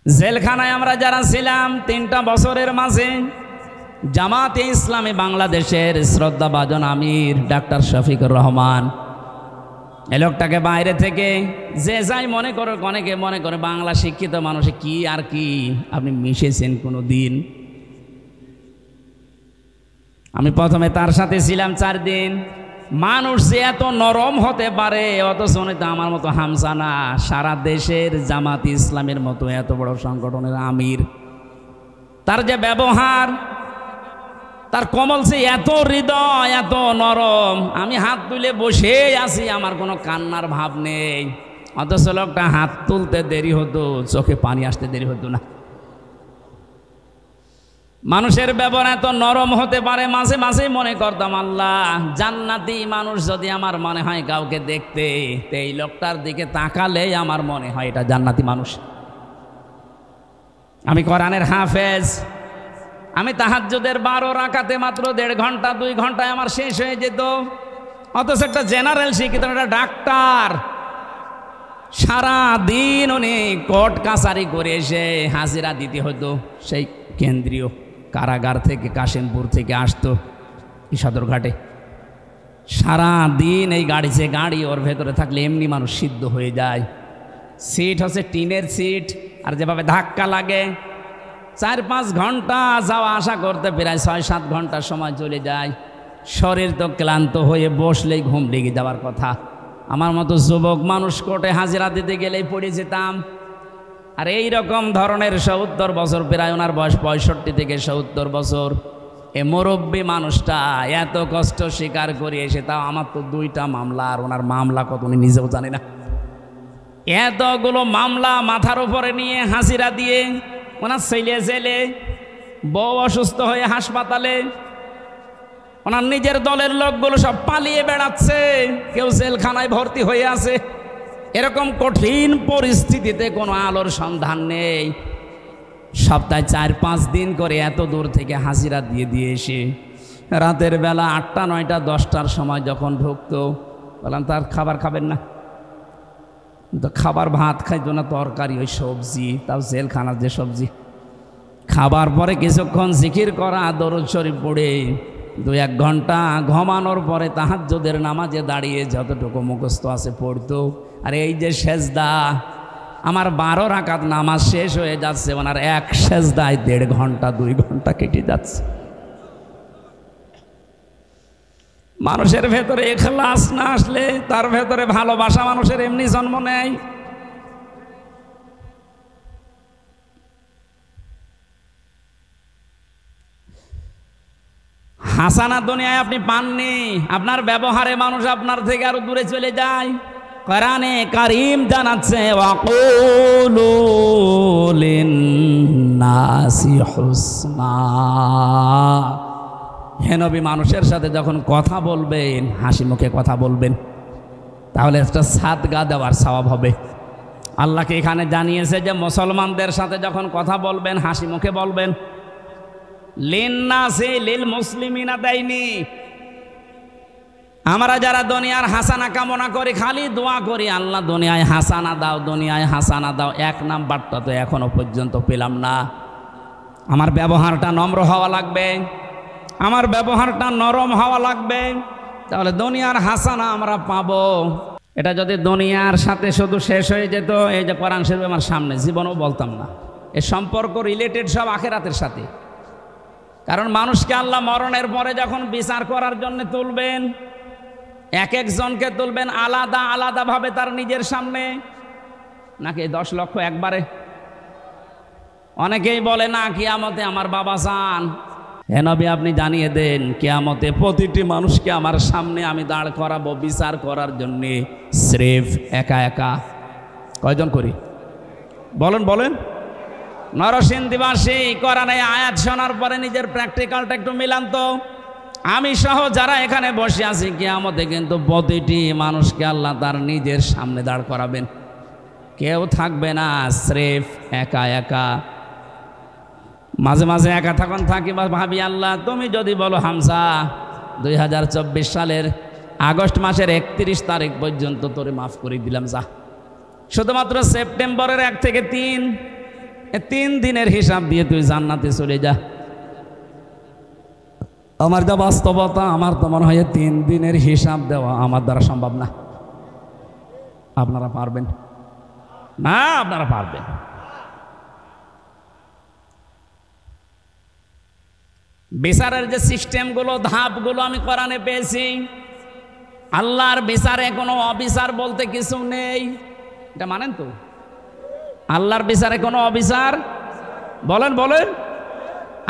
জেলখানায় আমরা যারা ছিলাম 3টা বছরের মাঝে জামাতে ইসলামী বাংলাদেশের শ্রদ্ধাভাজন আমির ডাক্তার শফিকুর রহমান, এই লোকটাকে বাইরে থেকে যে যাই মনে করে, অনেকে মনে করে বাংলা শিক্ষিত মানুষে কি আর কি, আপনি মিশেছেন কোনো দিন? আমি প্রথমে তার সাথে ছিলাম 4 দিন। মানুষ যে এত নরম হতে পারে, অথচ উনি তো আমার মতো হামসা না। সারা দেশের জামাত ইসলামের মতো এত বড় সংগঠনের আমির, তার যে ব্যবহার, তার কমল সে এত হৃদয়, এত নরম। আমি হাত তুলে বসে আছি, আমার কোনো কান্নার ভাব নেই, অথচ লোকটা হাত তুলতে দেরি হতো, চোখে পানি আসতে দেরি হতো না। মানুষের ব্যবহার এত নরম হতে পারে, মাঝে মাঝে মনে করতাম আল্লাহ, জান্নাতি মানুষ যদি আমার মনে হয় কাউকে দেখতে, এই লোকটার দিকে তাকালেই আমার মনে হয় এটা জান্নাতি মানুষ। আমি কোরআনের হাফেজ, আমি তাহাজ্জুদের 12 রাকাতে মাত্র 1.5 ঘন্টা 2 ঘন্টায় আমার শেষ হয়ে যেত, অথচ একটা জেনারেল শিক্ষিত একটা ডাক্তার সারা দিন উনি কোর্ট কাছারি করে এসে হাজিরা দিতে হতো। সেই কেন্দ্রীয় কারাগার থেকে কাশিমপুর থেকে আসতো এই সদরঘাটে, সারা দিন এই গাড়ি ওর ভেতরে থাকলে এমনি মানুষ সিদ্ধ হয়ে যায়। সিট হচ্ছে টিনের সিট, আর যেভাবে ধাক্কা লাগে 4-5 ঘন্টা যাওয়া আসা করতে প্রায় 6-7 ঘন্টা সময় চলে যায়। শরীর তো ক্লান্ত হয়ে বসলেই ঘুম লেগে যাওয়ার কথা। আমার মতো যুবক মানুষ কোর্টে হাজিরা দিতে গেলেই পড়ে যেতাম। আর এই রকম ধরনের 70 বছর, প্রায় ওনার বয়স 65 থেকে 70 বছর, এ মুরব্বী মানুষটা এত কষ্ট স্বীকার করে এসে, তাও আমার তো 2টা মামলা, আর ওনার মামলা কত উনি নিজেও জানে না। এতগুলো মামলা মাথার উপরে নিয়ে হাজিরা দিয়ে, ওনার ছেলে জেলে, বউ অসুস্থ হয়ে হাসপাতালে, ওনার নিজের দলের লোকগুলো সব পালিয়ে বেড়াচ্ছে, কেউ জেলখানায় ভর্তি হয়ে আছে। এরকম কঠিন পরিস্থিতিতে কোনো আলোর সন্ধান নেই। সপ্তাহে 4-5 দিন করে এত দূর থেকে হাজিরা দিয়ে এসে রাতের বেলা 8টা 9টা 10টার সময় যখন ঢুকতো, বললাম তার খাবার খাবেন না? তো খাবার ভাত খাইতো না, তরকারি ওই সবজি, তাও জেলখানার যে সবজি। খাবার পরে কিছুক্ষণ জিকির করা, দরুদ শরীফ পড়ে 2-1 ঘন্টা ঘুমানোর পরে তাহাজ্জুদের নামাজে দাঁড়িয়ে যতটুকু মুখস্থ আছে পড়তো। আর এই যে সেজদা, আমার 12 রাকাত নামাজ শেষ হয়ে যাচ্ছে, ওনার এক সেজদায় 1.5 ঘন্টা 2 ঘন্টা কেটে যাচ্ছে। মানুষের ভেতরে ইখলাস না আসলে, তার ভেতরে ভালোবাসা মানুষের এমনি জন্ম নেয়। হাসানা দুনিয়ায় আপনি পাননি, আপনার ব্যবহারে মানুষ আপনার থেকে আরো দূরে চলে যায়। কোরআনে কারীম জানাচ্ছে, ওয়াকুলু লিন-নাসি হুসনা। হে নবী, মানুষের সাথে যখন কথা বলবেন হাসি মুখে কথা বলবেন, তাহলে একটা সাদগা দেওয়ার সওয়াব হবে। আল্লাহকে এখানে জানিয়েছে যে মুসলমানদের সাথে যখন কথা বলবেন হাসি মুখে বলবেন। লিন-নাসি লিল মুসলিমিনা দেয়নি। আমরা যারা দুনিয়ার হাসানা কামনা করি, খালি দোয়া করি, আল্লাহ দুনিয়ায় হাসানা দাও, দুনিয়ায় হাসানা দাও, 1 নাম্বারটা তো এখনো পর্যন্ত পেলাম না। আমার ব্যবহারটা নম্র হওয়া লাগবে, আমার ব্যবহারটা নরম হওয়া লাগবে, তাহলে দুনিয়ার হাসানা আমরা পাবো। এটা যদি দুনিয়ার সাথে শুধু শেষ হয়ে যেত, এই যে কোরআন শরীফ আমার সামনে, জীবনও বলতাম না। এর সম্পর্ক রিলেটেড সব আখিরাতের সাথে। কারণ মানুষকে আল্লাহ মরণের পরে যখন বিচার করার জন্য তুলবেন, এক একজনকে তুলবেন আলাদা আলাদাভাবে তার নিজের সামনে, নাকি 10 লক্ষ একবারে? অনেকেই বলে না কিয়ামতে আমার বাবা চান। হে নবী, আপনি জানিয়ে দেন কিয়ামতে প্রতিটি মানুষকে আমার সামনে আমি দাঁড় করাবো বিচার করার জন্যে, স্রেফ একা একা। কয়জন করি বলেন? নরসিংদীবাসী কোরআনে আয়াত শোনার পরে নিজের প্র্যাকটিক্যালটা একটু মিলান তো। আমি সহ যারা এখানে বসে আছি, কিয়ামতে কিন্তু প্রতিটি মানুষকে আল্লাহ তার নিজের সামনে দাঁড় করাবেন, কেউ থাকবে না, স্রেফ একা একা। মাঝে মাঝে একা থাকি বা ভাবি, আল্লাহ তুমি যদি বলো হামসা 2024 সালের আগস্ট মাসের 31 তারিখ পর্যন্ত তোরে মাফ করে দিলাম, যা। শুধুমাত্র সেপ্টেম্বরের 1 থেকে 3 3 দিনের হিসাব দিয়ে তুই জান্নাতে চলে যা। আমার যা বাস্তবতা, আমার তো মনে হয় 3 দিনের হিসাব দেওয়া আমার দ্বারা সম্ভব না। আপনারা পারবেন না? আপনারা পারবেন? বিচারের যে সিস্টেমগুলো, ধাপগুলো আমি কোরআনে পেয়েছি। আল্লাহর বিচারে কোনো অবিচার বলতে কিছু নেই, এটা মানেন তো? আল্লাহর বিচারে কোনো অবিচার বলেন বলেন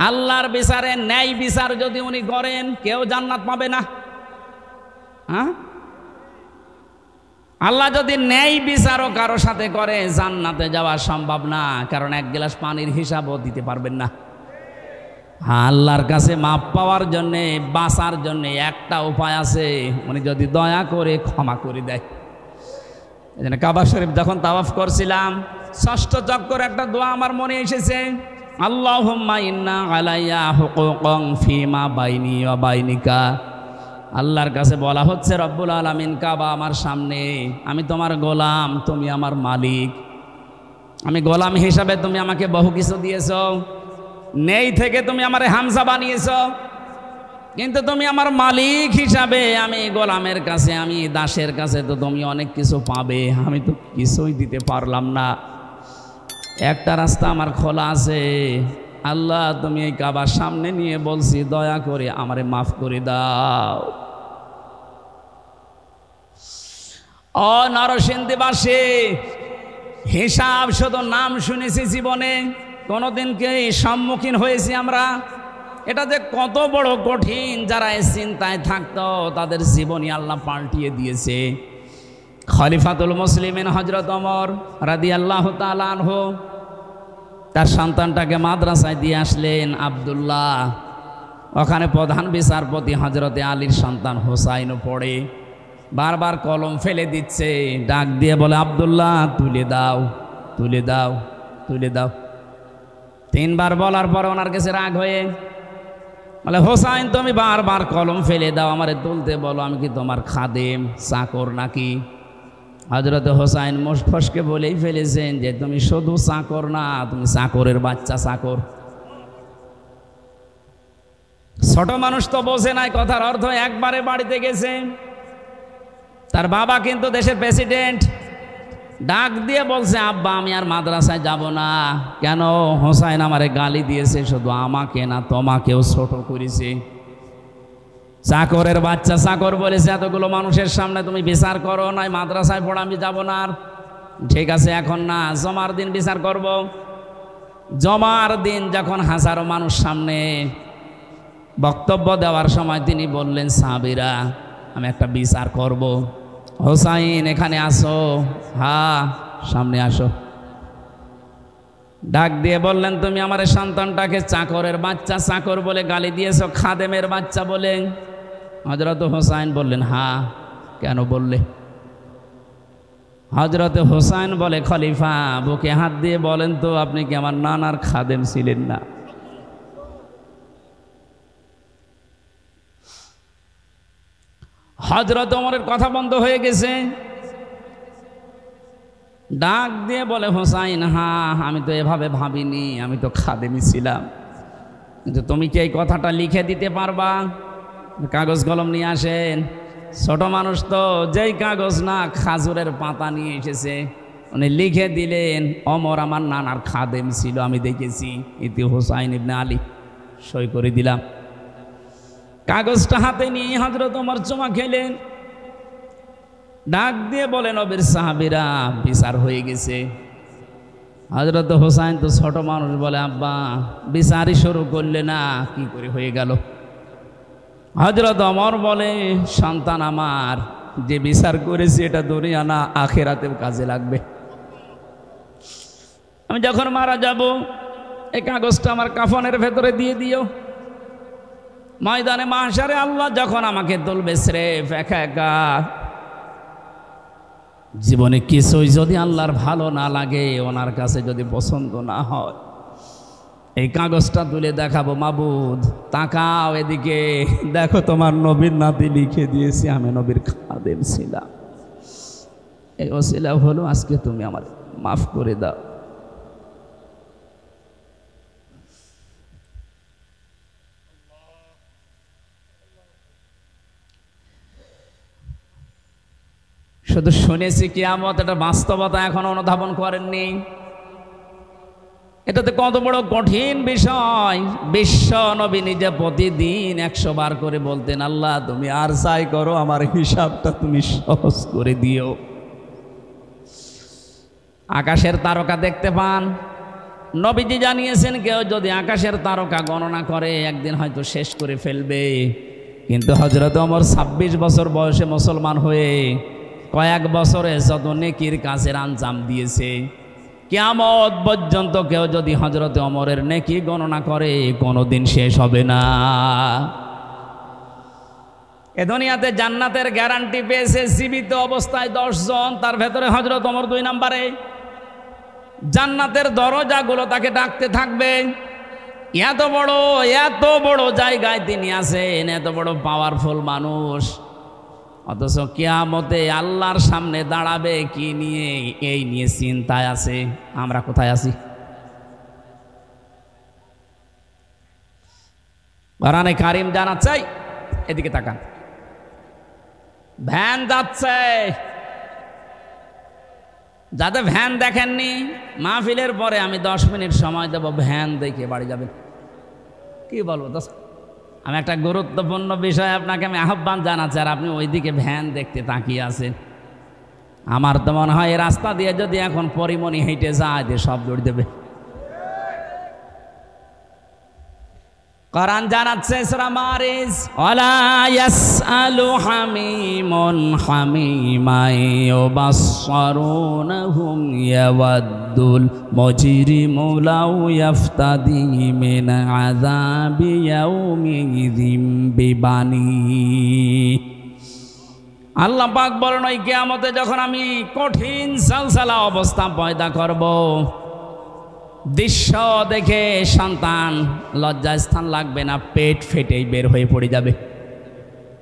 আল্লাহর বিচারে ন্যায় বিচার যদি উনি করেন, কেউ জান্নাত পাবে না। হ্যাঁ, আল্লাহ যদি ন্যায় বিচারও কারো সাথে করে, জান্নাতে যাওয়া সম্ভব না, কারণ 1 গ্লাস পানির হিসাবও দিতে পারবেন না। আল্লাহর কাছে মাপ পাওয়ার জন্যে, বাঁচার জন্যে একটা উপায় আছে, উনি যদি দয়া করে ক্ষমা করে দেয়। এই জন্য কাবা শরীফ যখন তাওয়াফ করছিলাম, 6ষ্ঠ চক্কর একটা দোয়া আমার মনে এসেছে, আল্লাহুম্মা ইন্না আলাইয়া হুকুকন ফিমা বাইনি ওয়া বাইনিকা। আল্লাহর কাছে বলা হচ্ছে, রব্বুল আলামিন, কাবা আমার সামনে, আমি তোমার গোলাম, তুমি আমার মালিক। আমি গোলাম হিসাবে তুমি আমাকে বহু কিছু দিয়েছো, নেই থেকে তুমি আমারে হামজা বানিয়েছো, কিন্তু তুমি আমার মালিক হিসাবে আমি গোলামের কাছে, আমি দাসের কাছে তো তুমি অনেক কিছু পাবে, আমি তো কিছুই দিতে পারলাম না। একটা রাস্তা আমার খোলা আছে, আল্লাহ তুমি এই কাবার সামনে নিয়ে বলছি, দয়া করে আমারে মাফ করে দাও। ও নরসিংদীবাসী, হিসাব শুধু নাম শুনেছি, জীবনে কোনোদিনকে সম্মুখীন হয়েছি আমরা? এটা যে কত বড় কঠিন, যারা এই চিন্তায় থাকতো তাদের জীবনই আল্লাহ পাল্টিয়ে দিয়েছে। খলিফাতুল মুসলিমিন হযরত ওমর রাদিয়াল্লাহু তাআলা আনহু তার সন্তানটাকে মাদ্রাসায় দিয়ে আসলেন, আব্দুল্লাহ। ওখানে প্রধান বিচারপতি হযরতে আলীর সন্তান হোসাইনও পড়ে, বারবার কলম ফেলে দিচ্ছে, ডাক দিয়ে বলে, আব্দুল্লাহ তুলে দাও, তুলে দাও, তুলে দাও। 3 বার বলার পর ওনার কাছে রাগ হয়ে বলে, হোসাইন তুমি বারবার কলম ফেলে দাও, আমারে তুলতে বলো, আমি কি তোমার খাদেম, চাকর নাকি? হযরত হোসাইন মুশফসকে বলেই ফেলেছেন যে তুমি শুধু চাকর না, তুমি চাকরের বাচ্চা চাকর। ছোট মানুষ তো বোঝে নাই কথার অর্থ। একবারে বাড়িতে গেছে, তার বাবা কিন্তু দেশের প্রেসিডেন্ট, ডাক দিয়ে বলছে, আব্বা আমি আর মাদ্রাসায় যাব না। কেন? হোসাইন আমারে গালি দিয়েছে, শুধু আমাকে না তোমাকেও ছোট করেছে। চাকরের বাচ্চা চাকর বলেছে, এতগুলো মানুষের সামনে তুমি বিচার করো, নাই মাদ্রাসায় পড়া আমি যাব না। ঠিক আছে, এখন না, জমার দিন বিচার করব। জমার দিন যখন হাজারো মানুষ সামনে বক্তব্য দেওয়ার সময় তিনি বললেন, সাহাবীরা আমি একটা বিচার করব, হোসাইন এখানে আসো। হ্যাঁ, সামনে আসো। ডাক দিয়ে বললেন, তুমি আমার সন্তানটাকে চাকরের বাচ্চা চাকর বলে গালি দিয়েছো, খাদেমের বাচ্চা বলে। হযরত হোসাইন বললেন, হ্যাঁ। কেন বললে? হযরত হোসাইন বলে, খলিফা বুকে হাত দিয়ে বলেন তো, আপনি কি আমার নানার খাদেম ছিলেন না? হযরত ওমরের কথা বন্ধ হয়ে গেছে। ডাক দিয়ে বলে, হোসাইন হ্যাঁ, আমি তো এভাবে ভাবিনি, আমি তো খাদেমি ছিলাম, কিন্তু তুমি কি এই কথাটা লিখে দিতে পারবা? কাগজ কলম নিয়ে আসেন। ছোট মানুষ তো, যেই কাগজ না খাজুরের পাতা নিয়ে এসেছে, উনি লিখে দিলেন, ওমর আমার নানার খাদেম ছিল, আমি দেখেছি, ইতি হোসাইন ইবনে আলী। সই করে দিলাম। কাগজটা হাতে নিয়ে হযরত ওমর চুমা খেলেন। ডাক দিয়ে বলেন, নবীর সাহাবীরা বিচার হয়ে গেছে। হযরত হোসাইন তো ছোট মানুষ, বলে, আব্বা বিচারই শুরু করলে না, কি করে হয়ে গেল? হযরত ওমর বলে, সন্তান আমার, যে বিচার করেছি এটা দুনিয়া না আখিরাতেও কাজে লাগবে। আমি যখন মারা যাব, এই কাগজটা আমার কাফনের ভেতরে দিয়ে দিও। ময়দানে মাহশারে আল্লাহ যখন আমাকে তুলবে স্রেফ একা একা, জীবনে কিছুই যদি আল্লাহর ভালো না লাগে, ওনার কাছে যদি পছন্দ না হয়, এই কাগজটা তুলে দেখাবো, মাবুদ তাকাও এদিকে, দেখো তোমার নবীর নাতি লিখে দিয়েছি, আমি নবীর খাদেম ছিলাম, এই ওসিলা হলো আজকে তুমি আমার মাফ করে দাও। শুধু শুনেছি কিয়ামত, এটা বাস্তবতা এখন অনুধাবন করেননি। এটাতে কত বড় কঠিন বিষয়। বিশ্ব নবী নিজে প্রতিদিন 100 বার করে বলতেন, আল্লাহ তুমি আর চাই করো, আমার হিসাবটা তুমি সহজ করে দিও। আকাশের তারকা দেখতে পান, নবীজি জানিয়েছেন কেউ যদি আকাশের তারকা গণনা করে একদিন হয়তো শেষ করে ফেলবে। কিন্তু হযরত ওমর 26 বছর বয়সে মুসলমান হয়ে কয়েক বছরে যত নেকির কাজের আঞ্জাম দিয়েছে, কিয়ামত পর্যন্ত কেউ যদি হযরত ওমরের নেকি গণনা করে কোনোদিন শেষ হবে না। এ দুনিয়াতে জান্নাতের গ্যারান্টি পেয়েছে জীবিত অবস্থায় 10 জন, তার ভেতরে হযরত ওমর 2 নম্বরে। জান্নাতের দরজাগুলো তাকে ডাকতে থাকবে। এত বড় জায়গায় তিনি আছেন, এত বড় পাওয়ারফুল মানুষ, অথচ কিয়ামতে আল্লাহর সামনে দাঁড়াবে কি নিয়ে, এই নিয়ে চিন্তায় আছে। আমরা কোথায় আছি? কোরআনে কারীম জানাচ্ছে, এদিকে তাকান, ভ্যান যাচ্ছে। যাতে ভ্যান দেখেননি, মাহফিলের পরে আমি 10 মিনিট সময় দেব, ভ্যান দেখে বাড়ি যাবেন। কি বলবো দোস্ত, আমি একটা গুরুত্বপূর্ণ বিষয় আপনাকে আমি আহ্বান জানাচ্ছি, আর আপনি ওইদিকে ভ্যান দেখতে তাকিয়ে আছেন। আমার তো মনে হয় এই রাস্তা দিয়ে যদি এখন পরিমণি হেঁটে যায় যে সব দৌড় দেবে। কোরআন জানাচ্ছে সূরা মারিজ, ওয়ালা ইয়াসআলু হামিমুন হামিমা ইউবাসসিরুনহুম ইয়াওয়াদ্দুল মুজরিমু লাউ ইয়াফতাদি মিন আযাবি ইয়াউমিযিম বিবানি। আল্লাহ পাক বলেন, ওই কিয়ামতে যখন আমি কঠিন সালসালা অবস্থা পয়দা করব, দৃশ্য দেখে সন্তান লজ্জা স্থান লাগবে না, পেট ফেটেই বের হয়ে পড়ে যাবে।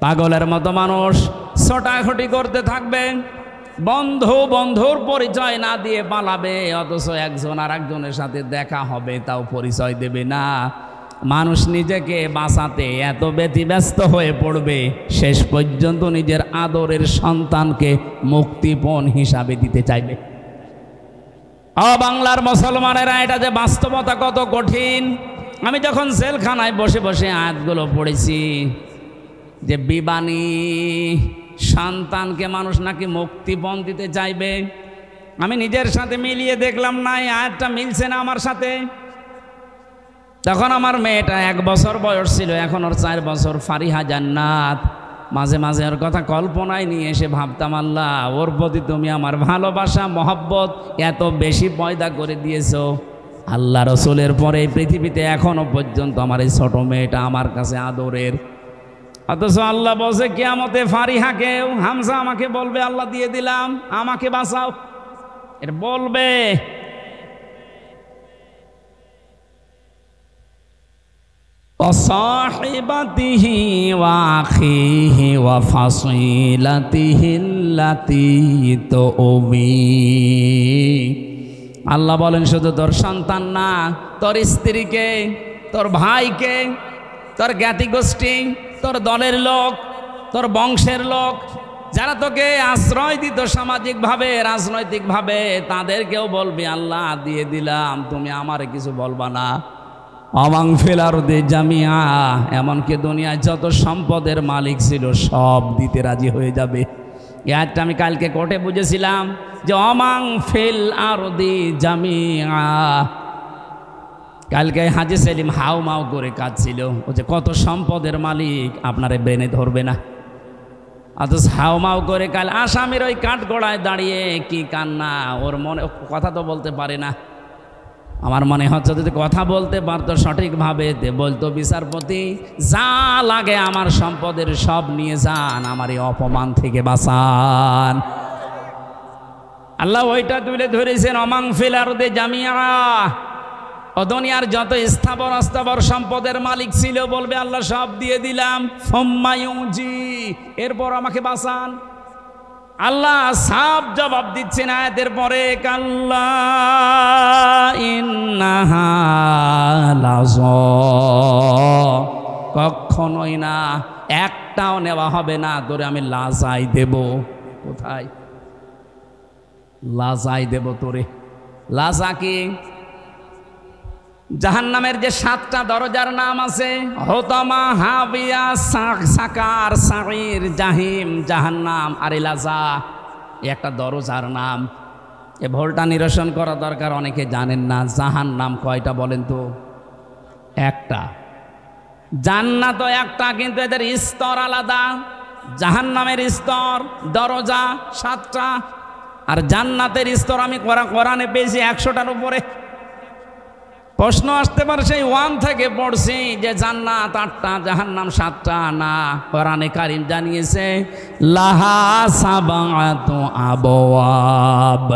পাগলের মতো মানুষ ছোটাছুটি করতে থাকবে, বন্ধুর পরিচয় না দিয়ে পালাবে, অথচ একজন আর একজনের সাথে দেখা হবে তাও পরিচয় দেবে না। মানুষ নিজেকে বাঁচাতে এত ব্যতিব্যস্ত হয়ে পড়বে, শেষ পর্যন্ত নিজের আদরের সন্তানকে মুক্তিপণ হিসাবে দিতে চাইবে। বাংলার মুসলমানেরা, এটা যে বাস্তবতা কত কঠিন। আমি যখন জেলখানায় বসে বসে আয়াতগুলো পড়েছি যে বিবানী সন্তানকে মানুষ নাকি মুক্তিপণ দিতে চাইবে, আমি নিজের সাথে মিলিয়ে দেখলাম না, এই আয়াতটা মিলছে না আমার সাথে। তখন আমার মেয়েটা 1 বছর বয়স ছিল, এখন ওর 4 বছর, ফারিহা জান্নাত। মাঝে মাঝে ওর কথা কল্পনায় নিয়ে এসে ভাবতাম, আল্লাহ ওর প্রতি তুমি আমার ভালোবাসা মহব্বত এত বেশি পয়দা করে দিয়েছো। আল্লাহ রসুলের পরে এই পৃথিবীতে এখনো পর্যন্ত আমার এই ছোট মেয়েটা আমার কাছে আদরের। অথচ আল্লাহ বলছে কিয়ামতে ফারিহাকেও, হামজা আমাকে বলবে আল্লাহ দিয়ে দিলাম, আমাকে বাঁচাও, এটা বলবে। وصاحبته وأخيه وفصيلته التي تؤويه। আল্লাহ বলেন শুধু তোর সন্তান না, তোর স্ত্রীকে, তোর ভাইকে, তোর জ্ঞাতি গোষ্ঠী, তোর দলের লোক, তোর বংশের লোক, যারা তোকে আশ্রয় দিত সামাজিকভাবে রাজনৈতিকভাবে, তাদেরকেও বলবি আল্লাহ দিয়ে দিলাম, তুমি আমারে কিছু বলবা না। অমাং ফেলারদে জামিয়া, এমনকি দুনিয়ায় যত সম্পদের মালিক ছিল সব দিতে রাজি হয়ে যাবে। এটা আমি কালকে কোর্টে বুঝেছিলাম যে অমাং ফেল আরদি জামিয়া। কালকে হাজি সেলিম হাউ মাউ করে কাঁদছিল, ও যে কত সম্পদের মালিক আপনারে ব্রেনে ধরবে না। অথচ হাউ মাউ করে কাল আসামির ওই কাঠগড়ায় দাঁড়িয়ে কি কান্না, ওর মনে কথা তো বলতে পারে না। আমার মনে হচ্ছে যদি কথা বলতে পারতো সঠিকভাবে, বলতো বিচারপতি যা লাগে আমার সম্পদের সব নিয়ে যান, আমার এই অপমান থেকে বাঁচান। আল্লাহ ওইটা তুলে ধরেছেন অমাং ফিল আরদে জামিয়া। ও দুনিয়ার যত স্থাবর অস্থাবর সম্পদের মালিক ছিল বলবে আল্লাহ সব দিয়ে দিলাম, ফম্মায়ুজি, এরপর আমাকে বাঁচান। আল্লাহ সাফ জবাব দিচ্ছেন আয়াতের পরে, কাল্লা ইন্নাহা লাযা, কখনোই না, একটাও নেওয়া হবে না, তোরে আমি লাজাই দেব। কোথায়? লাজাই দেব তোরে। লাজা কি? জাহান্নামের যে 7টা দরজার নাম আছে, হোতামা, হাবিয়া, সাকার, সাঈর, জাহিম, জাহান্নাম আর লাজা, একটা দরজার নাম। এ ভুলটা নিরসন করা দরকার। অনেকে জানেন না জাহান্নাম কয়টা বলেন তো? একটা। জান্নাত একটা, কিন্তু এদের স্তর আলাদা। জাহান্নামের স্তর দরজা 7টা, আর জান্নাতের স্তর আমি কোরআনে পেয়েছি 100টার উপরে। প্রশ্ন আসতে পারে সেই 1 থেকে পড়ছি যে জান্নাত 8টা জাহান্নাম 7টা। না, কোরআনে কারীম জানিয়েছে লাহা সাবাতু আবওয়াব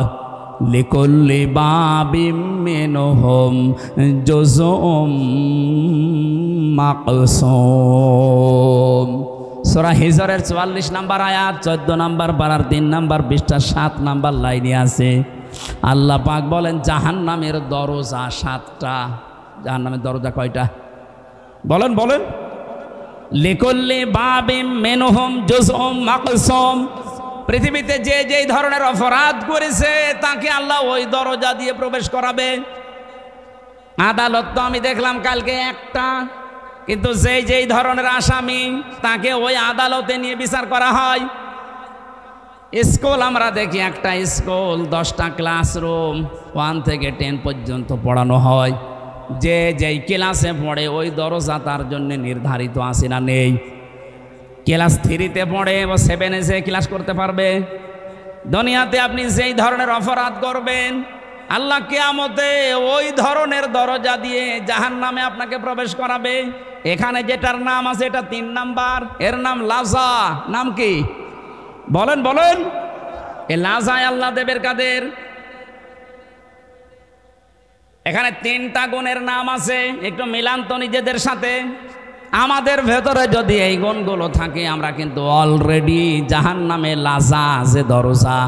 লিকুল্লি বাবিম মিনহুম জুজউম মাকসুম। সূরা হিজরের 44 নম্বর আয়াত, 14 নম্বর পারার 3 নম্বর পৃষ্ঠা 7 নম্বর লাইনে আছে। আল্লাহ পাক বলেন জাহান্নামের দরজা 7টা। জাহান্নামের দরজা কয়টা বলেন বলেন? লিকুল্লি বাবিম মিনহুম জুজউম মাকসুম। পৃথিবীতে যে যেই ধরনের অপরাধ করেছে তাকে আল্লাহ ওই দরজা দিয়ে প্রবেশ করাবে। আদালত তো আমি দেখলাম কালকে একটা, কিন্তু যেই যেই ধরনের আসামি তাকে ওই আদালতে নিয়ে বিচার করা হয়। স্কুল আমরা দেখি, একটা স্কুল 10টা ক্লাসরুম, 1 থেকে 10 পর্যন্ত পড়ানো হয়। যে যেই ক্লাসে পড়ে ওই দরজা তার জন্য নির্ধারিত আছে না নেই? ক্লাস 3-তে পড়ে ও 7-এ যে ক্লাস করতে পারবে। দুনিয়াতে আপনি যেই ধরনের অপরাধ করবেন আল্লাহ কিয়ামতে ওই ধরনের দরজা দিয়ে জাহান্নামে আপনাকে প্রবেশ করাবে। এখানে যেটার নাম আছে এটা 3 নাম্বার, এর নাম লাজা। নাম কি বলেন বলেন? এ লাজায় আল্লাহ দেবের কাদের? এখানে 3টা গুণের নাম আছে, একটু মিলান তো নিজেদের সাথে। আমাদের ভেতরে যদি এই গুণগুলো থাকে আমরা কিন্তু অলরেডি জাহান্নামে লাজা যে দরজা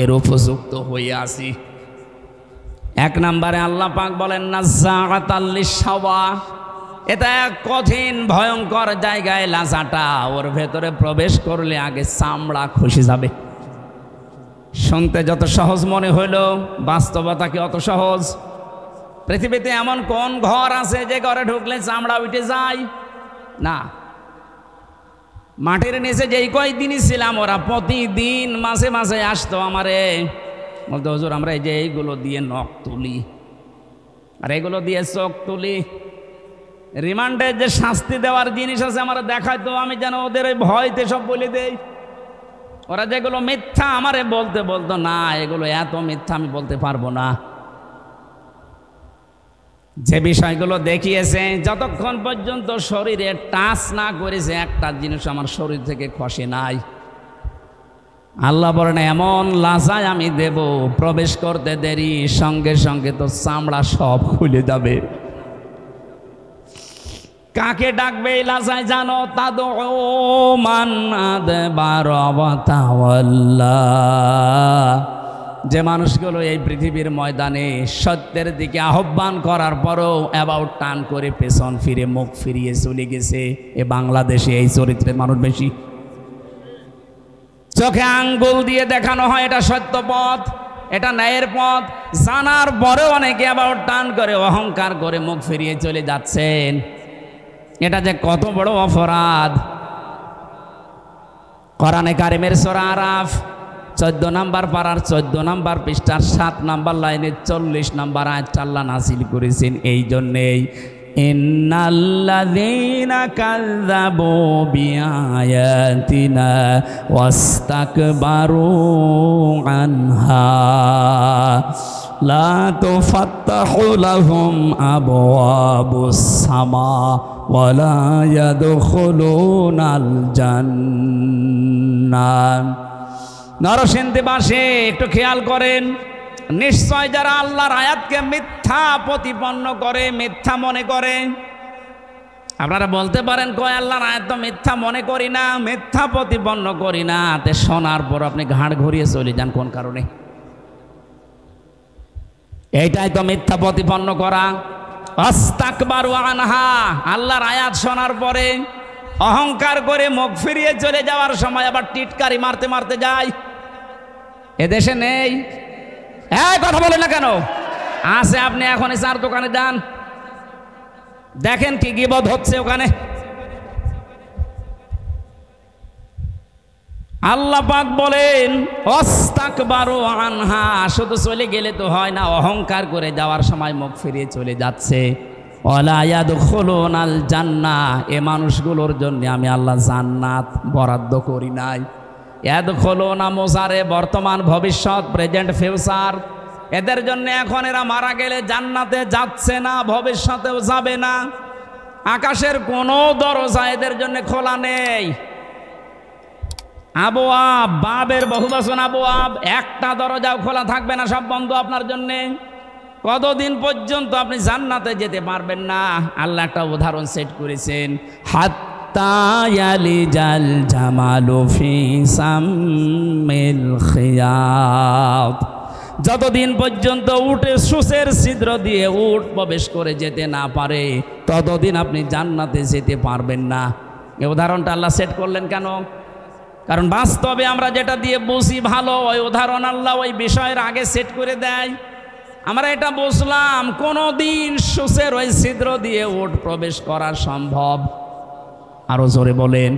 এর উপযুক্ত হয়ে আছি। 1 নম্বরে আল্লাহ পাক বলেন নাযাআতাল লিশাওয়া। এটা এক কঠিন ভয়ঙ্কর জায়গায় লাজাটা। ওর ভেতরে প্রবেশ করলে আগে চামড়া খসে যাবে। শুনতে যত সহজ মনে হইল, বাস্তবতা কি অত সহজ? পৃথিবীতে এমন কোন ঘর আছে যে ঘরে ঢুকলে চামড়া উঠে যায় না? মাটির নিচে যেই কয়েকদিনই ছিলাম ওরা প্রতিদিন মাঝে মাঝে আসতো আমারে, বলতো হুজুর আমরা এই যে এইগুলো দিয়ে নখ তুলি আর এগুলো দিয়ে চোখ তুলি। রিমান্ডে যে শাস্তি দেওয়ার জিনিস আছে আমার দেখাইতো, আমি যেন ওদের ওই ভয়তে সব বলে দেই। ওরা যেগুলো মিথ্যা আমারে বলতে বলতো না এগুলো এত মিথ্যা আমি বলতে পারবো না। যে বিষয়গুলো দেখিয়েছে যতক্ষণ পর্যন্ত শরীরে টাচ না করেছে একটা জিনিস আমার শরীর থেকে খসে নাই। আল্লাহ বলেন এমন লাজায় আমি দেব, প্রবেশ করতে দেরি সঙ্গে সঙ্গে তো চামড়া সব খুলে যাবে। কাকে ডাকবে এই লাজায় জানো? তাদউ মান আদবার ওয়া তাওয়াল্লা। যে মানুষগুলো এই পৃথিবীর ময়দানে সত্যের দিকে আহ্বান করার পরও অ্যাবাউট টার্ন করে পেছন ফিরে মুখ ফিরিয়ে চলে গেছে। এ বাংলাদেশে এই চরিত্রের মানুষ বেশি। চোখে আঙ্গুল দিয়ে দেখানো হয় এটা সত্য পথ, এটা ন্যায়ের পথ, জানার পরেও অনেকে অ্যাবাউট টার্ন করে অহংকার করে মুখ ফিরিয়ে চলে যাচ্ছেন। এটা যে কত বড় অপরাধ। কোরআনে কারিমের সূরা আরাফ 14 নম্বর পারার 14 নম্বর পৃষ্ঠার 7 নম্বর লাইনে 40 নম্বর আয়াতটা আল্লাহ নাযিল করেছেন এই জন্যেই, ইন্নাল্লাযীনা কাযযাবু বিআয়াতিনা ওয়াস্তাকবারু আনহা লা তুফাত্তাহু লাহুম আবওয়াবুস সামা ওয়া লা ইয়াদখুলুনাল জান্নাহ। নরসিংদীবাসী একটু খেয়াল করেন, নিশ্চয় যারা আল্লাহর আয়াতকে মিথ্যা প্রতিপন্ন করে, মিথ্যা মনে করে। আপনারা বলতে পারেন কয় আল্লাহর আয়াত তো মিথ্যা মনে করি না, মিথ্যা প্রতিপন্ন করি না। তে শোনার পর আপনি ঘাড় ঘুরিয়ে চলে যান কোন কারণে? এইটাই তো মিথ্যা প্রতিপন্ন করা। আস্তাকবারু আনহা, আল্লাহর আয়াত শোনার পরে অহংকার করে মুখ ফিরিয়ে চলে যাওয়ার সময় আবার টিটকারি মারতে মারতে যায়। এদেশে নেই। হ্যাঁ, কথা বলেন না কেন? আছে। আপনি এখনই চার দোকানে যান, দেখেন কি গীবত হচ্ছে ওখানে। আল্লাহ পাক বলেন অস্তাকবারু আনহা, শুধু চলে গেলে তো হয় না, অহংকার করে যাওয়ার সময় মুখ ফিরিয়ে চলে যাচ্ছে। ওয়ালা ইয়াদখুলুনাল জান্নাহ, এ মানুষগুলোর জন্য আমি আল্লাহ জান্নাত বরাদ্দ করি নাই। ইয়াদখুলুনা মুজারে, বর্তমান ভবিষ্যৎ, প্রেজেন্ট ফিউচার। এদের জন্য এখন এরা মারা গেলে জান্নাতে যাচ্ছে না, ভবিষ্যতেও যাবে না। আকাশের কোনো দরজা এদের জন্য খোলা নেই। আবওয়াব, বাবের বহুবচন আবওয়াব, একটা দরজাও খোলা থাকবে না, সব বন্ধ আপনার জন্য। কতদিন পর্যন্ত আপনি জান্নাতে যেতে পারবেন না? আল্লাহ একটা উদাহরণ সেট করেছেন, হাত্তা ইয়ালিজাল জামালু ফি সাম্মিল খিয়াত, যতদিন পর্যন্ত উটে সুসের ছিদ্র দিয়ে উট প্রবেশ করে যেতে না পারে, ততদিন আপনি জান্নাতে যেতে পারবেন না। এই উদাহরণটা আল্লাহ সেট করলেন কেন? কারণ বাস্তবে আমরা যেটা দিয়ে বুঝি ভালো, ওই উদাহরণ আল্লাহ ওই বিষয়ের আগে সেট করে দেয়। আমরা এটা বুঝলাম কোনো দিন সুসের ওই ছিদ্র দিয়ে উট প্রবেশ করা সম্ভব? আরো জোরে বলেন।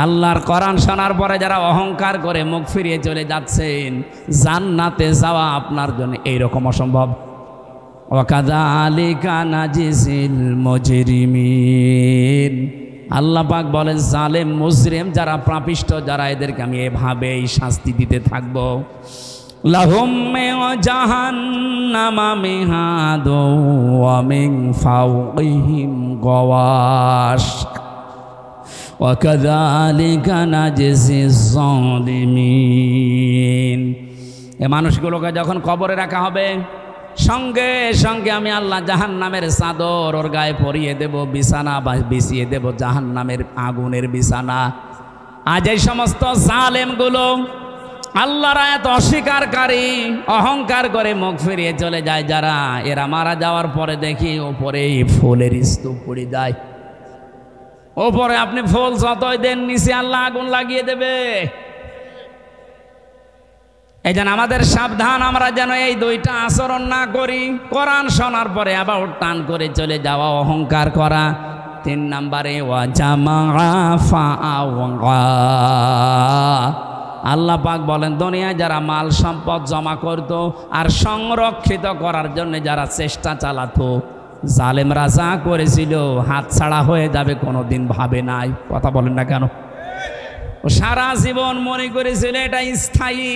আল্লাহর কোরআন শোনার পরে যারা অহংকার করে মুখ ফিরিয়ে চলে যাচ্ছেন, জান্নাতে যাওয়া আপনার জন্য এইরকম অসম্ভব। ওয়াকাযালিকা নাজিজিল মুজরিমিন, আল্লাহ পাক বলেন জালেম মুজরিম যারা, পাপিষ্ঠ যারা, এদেরকে আমি এভাবেই শাস্তি দিতে থাকবো। লাহুম মিন জাহান্নামা মিহাদু ওয়া মিন ফাওকিহিম গাওয়াশ ওয়া কাযালিকা নাজজিজ যালিমিন। এই মানুষগুলোকে যখন কবরে রাখা হবে, সঙ্গে সঙ্গে আমি আল্লাহ জাহান্নামের চাদর ওর গায়ে পরিয়ে দেব, বিছানা বিছিয়ে দেব জাহান্নামের আগুনের বিছানা। আজ এই সমস্ত জালেমগুলো আল্লাহর আয়াত অস্বীকারী, অহংকার করে মুখ ফিরিয়ে চলে যায় যারা, এরা মারা যাওয়ার পরে দেখি ওপরে ফুলের স্তূপ পড়ে যায়। ওপরে আপনি ফুল যতই দেন, নিচে আল্লাহ আগুন লাগিয়ে দেবে। এই জন্য আমাদের সাবধান, আমরা যেন এই দুইটা আচরণ না করি। কোরআন শোনার পরে আবার টান করে চলে যাওয়া, অহংকার করা। 3 নম্বরে আল্লাহ পাক বলেন দুনিয়ায় যারা মাল সম্পদ জমা করত আর সংরক্ষিত করার জন্য যারা চেষ্টা চালাতো, জালেমরা যা করেছিল হাত ছাড়া হয়ে যাবে কোনোদিন ভাবে নাই। কথা বলেন না কেন? সারা জীবন মনে করেছিল এটা স্থায়ী,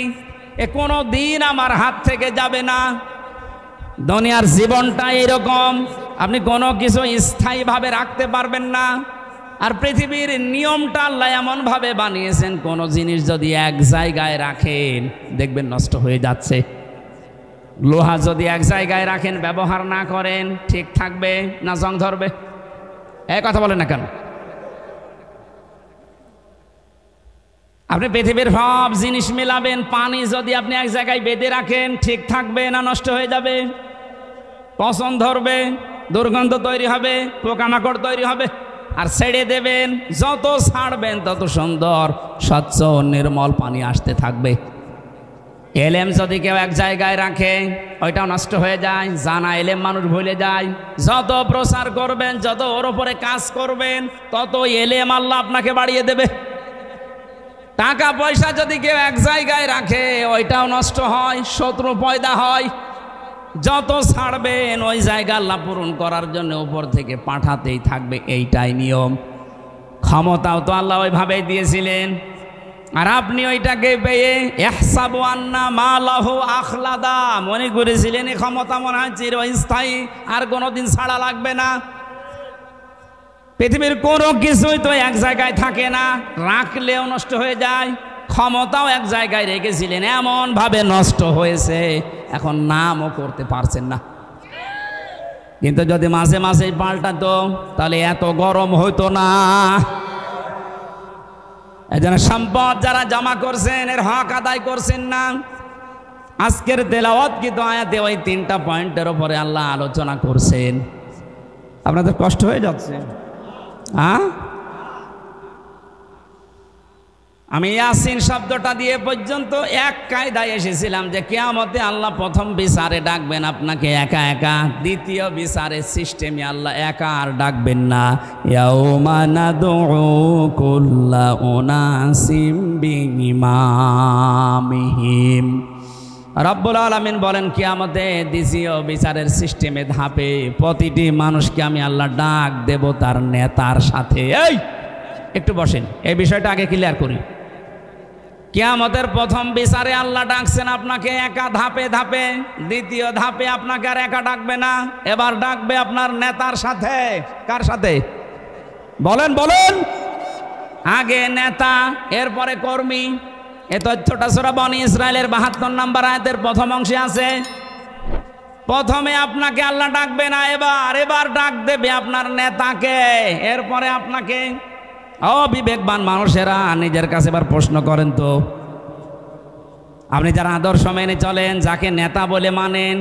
এ কোনো দিন আমার হাত থেকে যাবে না। দুনিয়ার জীবনটা এরকম, আপনি কোনো কিছু স্থায়ীভাবে রাখতে পারবেন না। আর পৃথিবীর নিয়মটা আল্লাহ এমনভাবে বানিয়েছেন, কোনো জিনিস যদি এক জায়গায় রাখেন দেখবেন নষ্ট হয়ে যাচ্ছে। লোহা যদি এক জায়গায় রাখেন, ব্যবহার না করেন, ঠিক থাকবে না জং ধরবে? এই কথা বলেন না কেন? আপনি পৃথিবীর সব জিনিস মেলাবেন, পানি যদি আপনি এক জায়গায় বেঁধে রাখেন, ঠিক থাকবে না নষ্ট হয়ে যাবে? পচন ধরবে, দুর্গন্ধ তৈরি হবে, পোকামাকড় তৈরি হবে। আর ছেড়ে দেবেন, যত ছাড়বেন তত সুন্দর স্বচ্ছ নির্মল পানি আসতে থাকবে। এলেম যদি কেউ এক জায়গায় রাখে, ওইটাও নষ্ট হয়ে যায়। জানা এলেম মানুষ ভুলে যায়। যত প্রচার করবেন, যত ওর উপরে কাজ করবেন, তত এলেম আল্লাহ আপনাকে বাড়িয়ে দেবে। টাকা পয়সা যদি কেউ এক জায়গায় রাখে, ওইটাও নষ্ট হয়, শত্রু পয়দা হয়। যত ছাড়বেন ওই জায়গা আল্লাহ পূরণ করার জন্য উপর থেকে পাঠাতেই থাকবে, এইটাই নিয়ম। ক্ষমতাও তো আল্লাহ ওইভাবেই দিয়েছিলেন। আর আপনি ওইটাকে পেয়ে ইহসাবু আন্না মালাহু আখলাদা, মনে করেছিলেন এই ক্ষমতা মনে হয় চিরস্থায়ী, আর কোনোদিন ছাড়া লাগবে না। পৃথিবীর কোনো কিছুই তো এক জায়গায় থাকে না, রাখলেও নষ্ট হয়ে যায়। ক্ষমতাও এক জায়গায় রেখেছিলেন, এমন ভাবে নষ্ট হয়েছে এখন নামও করতে পারছেন না। কিন্তু যদি মাঝে মাঝে পাল্টাতো তাহলে এত গরম হইতো না। এজন্য সম্পদ যারা জমা করছেন এর হক আদায় করছেন না। আজকের তেলাওয়াত কিন্তু আয়াতে ওই 3টা পয়েন্টের উপরে আল্লাহ আলোচনা করছেন। আপনাদের কষ্ট হয়ে যাচ্ছে? আমি ইয়াসিন শব্দটা দিয়ে পর্যন্ত এক কায়দায় এসেছিলাম যে কিয়ামতে আল্লাহ প্রথম বিচারে ডাকবেন আপনাকে একা একা, দ্বিতীয় বিচারের সিস্টেমে আল্লাহ একা আর ডাকবেন না। ইয়াউমা নাদউ কুল্লা উনাসিম বিইমামিহিম। রব্বুল আলামিন বলেন কিয়ামতে দ্বিতীয় বিচারের সিস্টেমে ধাপে প্রতিটি মানুষকে আমি আল্লাহ ডাক দেব তার নেতার সাথে। এই একটু বসেন, এই বিষয়টা আগে ক্লিয়ার করি। কিয়ামতের প্রথম বিচারে আল্লাহ ডাকছেন আপনাকে একা ধাপে ধাপে, দ্বিতীয় ধাপে আপনাকে আর একা ডাকবে না, এবার ডাকবে আপনার নেতার সাথে। কার সাথে বলেন বলেন? আগে নেতা, এরপরে কর্মী। এই তথ্যটা সূরা বনী ইসরাইলের ৭২ নম্বর আয়াতের প্রথম অংশে আছে। প্রথমে আপনাকে আল্লাহ ডাকবে না, এবার ডাক দেবে আপনার নেতাকে, এরপরে আপনাকে। অবিবেকবান মানুষেরা নিজের কাছে এবার প্রশ্ন করেন তো, আপনি যারা আদর্শ মেনে চলেন, যাকে নেতা বলে মানেন,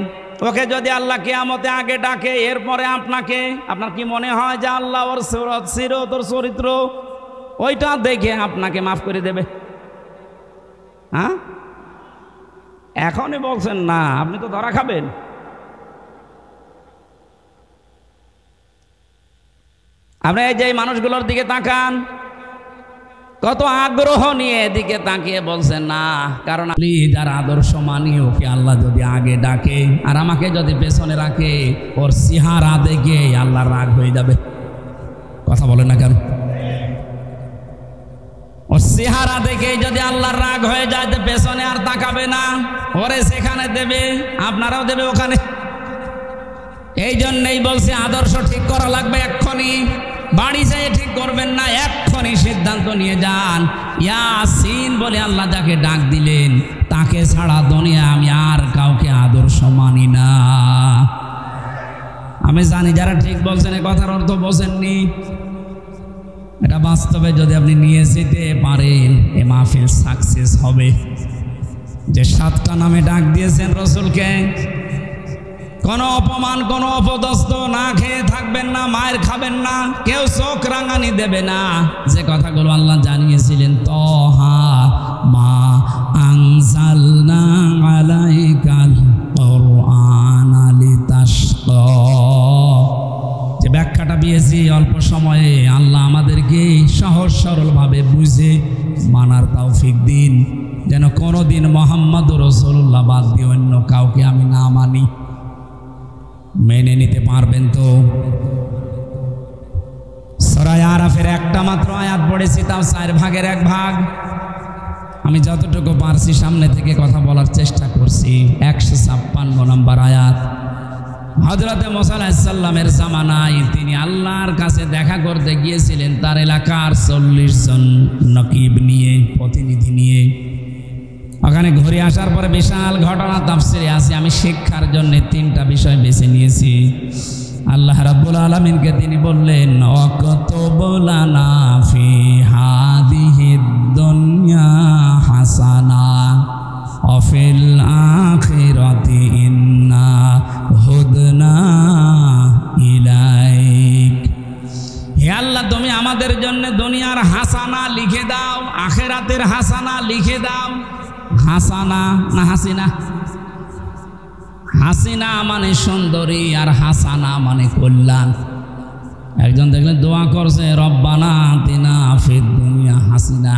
ওকে যদি আল্লাহ কিয়ামতে আগে ডাকে এরপরে আপনাকে, আপনার কি মনে হয় যে আল্লাহ ওর সিরত ওর চরিত্র ওইটা দেখে আপনাকে মাফ করে দেবে? হ্যাঁ, এখনই বলছেন না, আপনি তো ধরা খাবেন। আপনি এই যে মানুষগুলোর দিকে তাকান, কত আগ্রহ নিয়ে এদিকে তাকিয়ে বলছেন না, কারণ আপনি যার আদর্শ মানি ওকে আল্লাহ যদি আগে ডাকে আর আমাকে যদি পেছনে রাখে, ওর চেহারা দেখে আল্লাহর রাগ হয়ে যাবে। কথা বলেন না কেন? ওর চেহারা দেখে যদি আল্লাহর রাগ হয়ে যায় তো পেছনে আর তাকাবে না, ওরে সেখানে দেবে, আপনারাও দেবে ওখানে। এই জন্যই বলছে আদর্শ ঠিক করা লাগবে এক্ষুনি। বাড়ি যেয়ে ঠিক করবেন না, এক্ষুনি সিদ্ধান্ত নিয়ে যান। ইয়াসিন বলে আল্লাহ যাকে ডাক দিলেন, তাকে ছাড়া দুনিয়া আমি আর কাউকে আদর্শ মানি না। আমি জানি যারা ঠিক বলছেন এ কথার অর্থ বোঝেননি। এটা বাস্তবে যদি আপনি নিয়ে যেতে পারেন, এ মাহফিল সাকসেস হবে। যে 7টা নামে ডাক দিয়েছেন রসুলকে, কোনো অপমান কোনো অপদস্থ না খেয়ে থাকবেন না, মায়ের খাবেন না, কেউ চোখ রাঙানি দেবে না। যে কথাগুলো আল্লাহ জানিয়েছিলেন, তহা মা আনজালনা আলাইকাল কুরআনা লিতাশকা, যে ব্যাখ্যাটা দিয়েছি অল্প সময়ে, আল্লাহ আমাদেরকে সহজ সরলভাবে বুঝে মানার তৌফিক দিন, যেন কোনোদিন মুহাম্মদুর রাসূলুল্লাহ বাদ দিয়ে অন্য কাউকে আমি না মানি। মেনে নিতে পারবেন তো? সূরা আরাফের একটা মাত্র আয়াত পড়েছি, তাও 4 ভাগের 1 ভাগ। আমি যতটুকু পারছি সামনে থেকে কথা বলার চেষ্টা করছি। 156 নম্বর আয়াত। হযরতে মুসা আলাইহিস সালামের জামানায় তিনি আল্লাহর কাছে দেখা করতে গিয়েছিলেন তার এলাকার 40 জন নকিব নিয়ে, প্রতিনিধি নিয়ে। ওখানে ঘুরে আসার পরে বিশাল ঘটনা তাফসিরে আছে। আমি শিক্ষার জন্য 3টা বিষয় বেছে নিয়েছি। আল্লাহ রাব্বুল আলামিনকে তিনি বললেন, ওয়াকতুব লানা ফি হাদিহিদ দুনিয়া হাসানা ওয়া ফিল আখিরাতি ইন্না হুদনা ইলাইক। হে আল্লাহ, তুমি আমাদের জন্য দুনিয়ার হাসানা লিখে দাও, আখিরাতের হাসানা লিখে দাও। হাসানা না হাসিনা? হাসিনা মানে সুন্দরী আর হাসানা মানে কল্যাণ। একজন দেখলেন দোয়া করছে, রব্বানা আতিনা ফিদ দুনিয়া হাসিনা।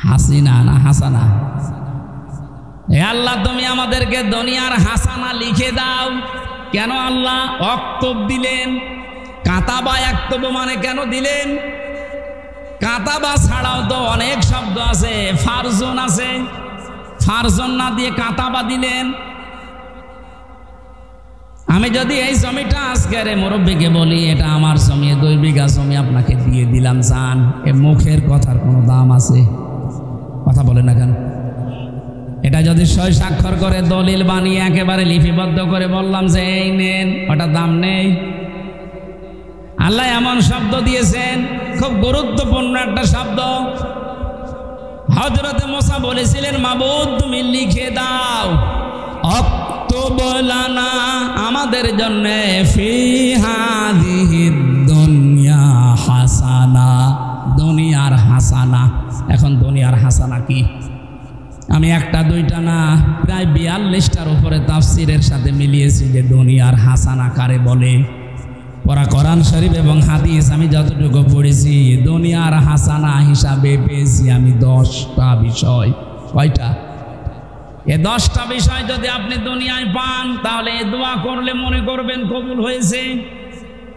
হাসিনা না হাসানা? হে আল্লাহ, তুমি আমাদেরকে দুনিয়ার হাসানা লিখে দাও। কেন আল্লাহ অক্তব দিলেন? কাতাবা একতব মানে কেন দিলেন? কাতাবা ছাড়াও তো অনেক শব্দ আছে, ফারজন আছে, ফারজন না দিয়ে কাতাবা দিলেন। আমি যদি এই জমিটা আজকের মুরব্বীকে বলি এটা আমার জমি, 2 বিঘা জমি আপনাকে দিয়ে দিলাম, জান, এ মুখের কথার কোনো দাম আছে? কথা বলে না কেন? এটা যদি সই স্বাক্ষর করে দলিল বানিয়ে একেবারে লিপিবদ্ধ করে বললাম যে এই নেন, ওটা দাম নেই। আল্লাহ এমন শব্দ দিয়েছেন, খুব গুরুত্বপূর্ণ একটা শব্দ। হযরতে মুসা বলেছিলেন, মাবুদ তুমি লিখে দাও, অক্তুব লানা আমাদের জন্য ফি হাদিহিদ দুনিয়া হাসানা, দুনিয়ার হাসানা। এখন দুনিয়ার হাসানা কি? আমি একটা দুইটা না, প্রায় 42টার উপরে তাফসিরের সাথে মিলিয়েছি যে দুনিয়ার হাসানা কারে বলে। পড়া কোরআন শরীফ এবং হাদিস আমি যতটুকু পড়েছি, দুনিয়ার হাসানা হিসাবে পেয়েছি আমি 10টা বিষয়। কয়টা? এই 10টা বিষয় যদি আপনি দুনিয়ায় পান, তাহলে দোয়া করলে মনে করবেন কবুল হয়েছে।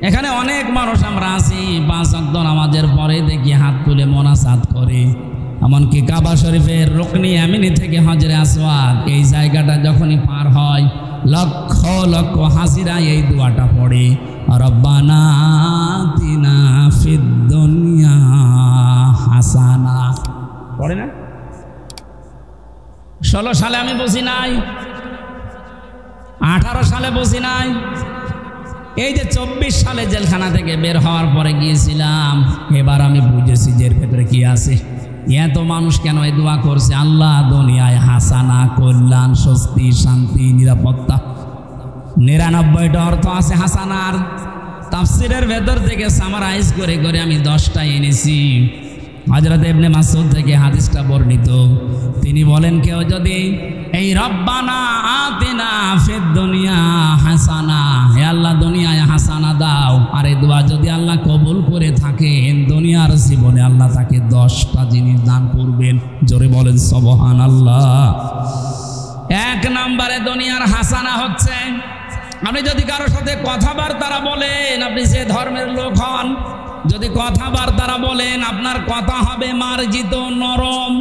এখানে অনেক মানুষ আমরা আছি, 5 ওয়াক্ত নামাজের পরে দেখি হাত তুলে মোনাজাত করে। এমনকি কাবা শরীফের রুকনি ইয়ামিনি থেকে হজরে আসওয়াদ, এই জায়গাটা যখনই পার হয়, লক্ষ লক্ষ হাজিরা এই দোয়াটা পড়ে, রব্বানা আতিনা ফিদ দুনিয়া হাসানা। পড়ে না? 16 সালে আমি বুঝি নাই, 18 সালে বুঝি নাই, এই যে 24 সালে জেলখানা থেকে বের হওয়ার পরে গিয়েছিলাম, এবার আমি বুঝেছি যে এর ভেতরে কি আছে। এত মানুষ কেন এই দোয়া করছে? আল্লাহ দুনিয়ায় হাসানা, কল্যাণ, স্বস্তি, শান্তি, নিরাপত্তা। 99টা অর্থ আছে হাসানার। তাফসিরের ভেতর থেকে সামারাইজ করে করে আমি 10টা এনেছি। হযরত ইবনে মাসউদ থেকে হাদিসটা বর্ণিত। তিনি বলেন, কেউ যদি এই রব্বানা আতিনা ফিদ দুনিয়া হাসানা, হে আল্লাহ দুনিয়ায় হাসানা দাও, আর এই দোয়া যদি আল্লাহ কবুল করে থাকেন, দুনিয়ার জীবনে আল্লাহ তাকে 10টা জিনিস দান করবেন। জোরে বলেন সুবহানাল্লাহ। 1 নম্বরে দুনিয়ার হাসানা হচ্ছে, আপনি যদি কারোর সাথে কথাবার্তা বলেন, আপনি যে ধর্মের লোক হন, যদি কথাবার্তা বলেন, আপনার কথা হবে মার্জিত, নরম।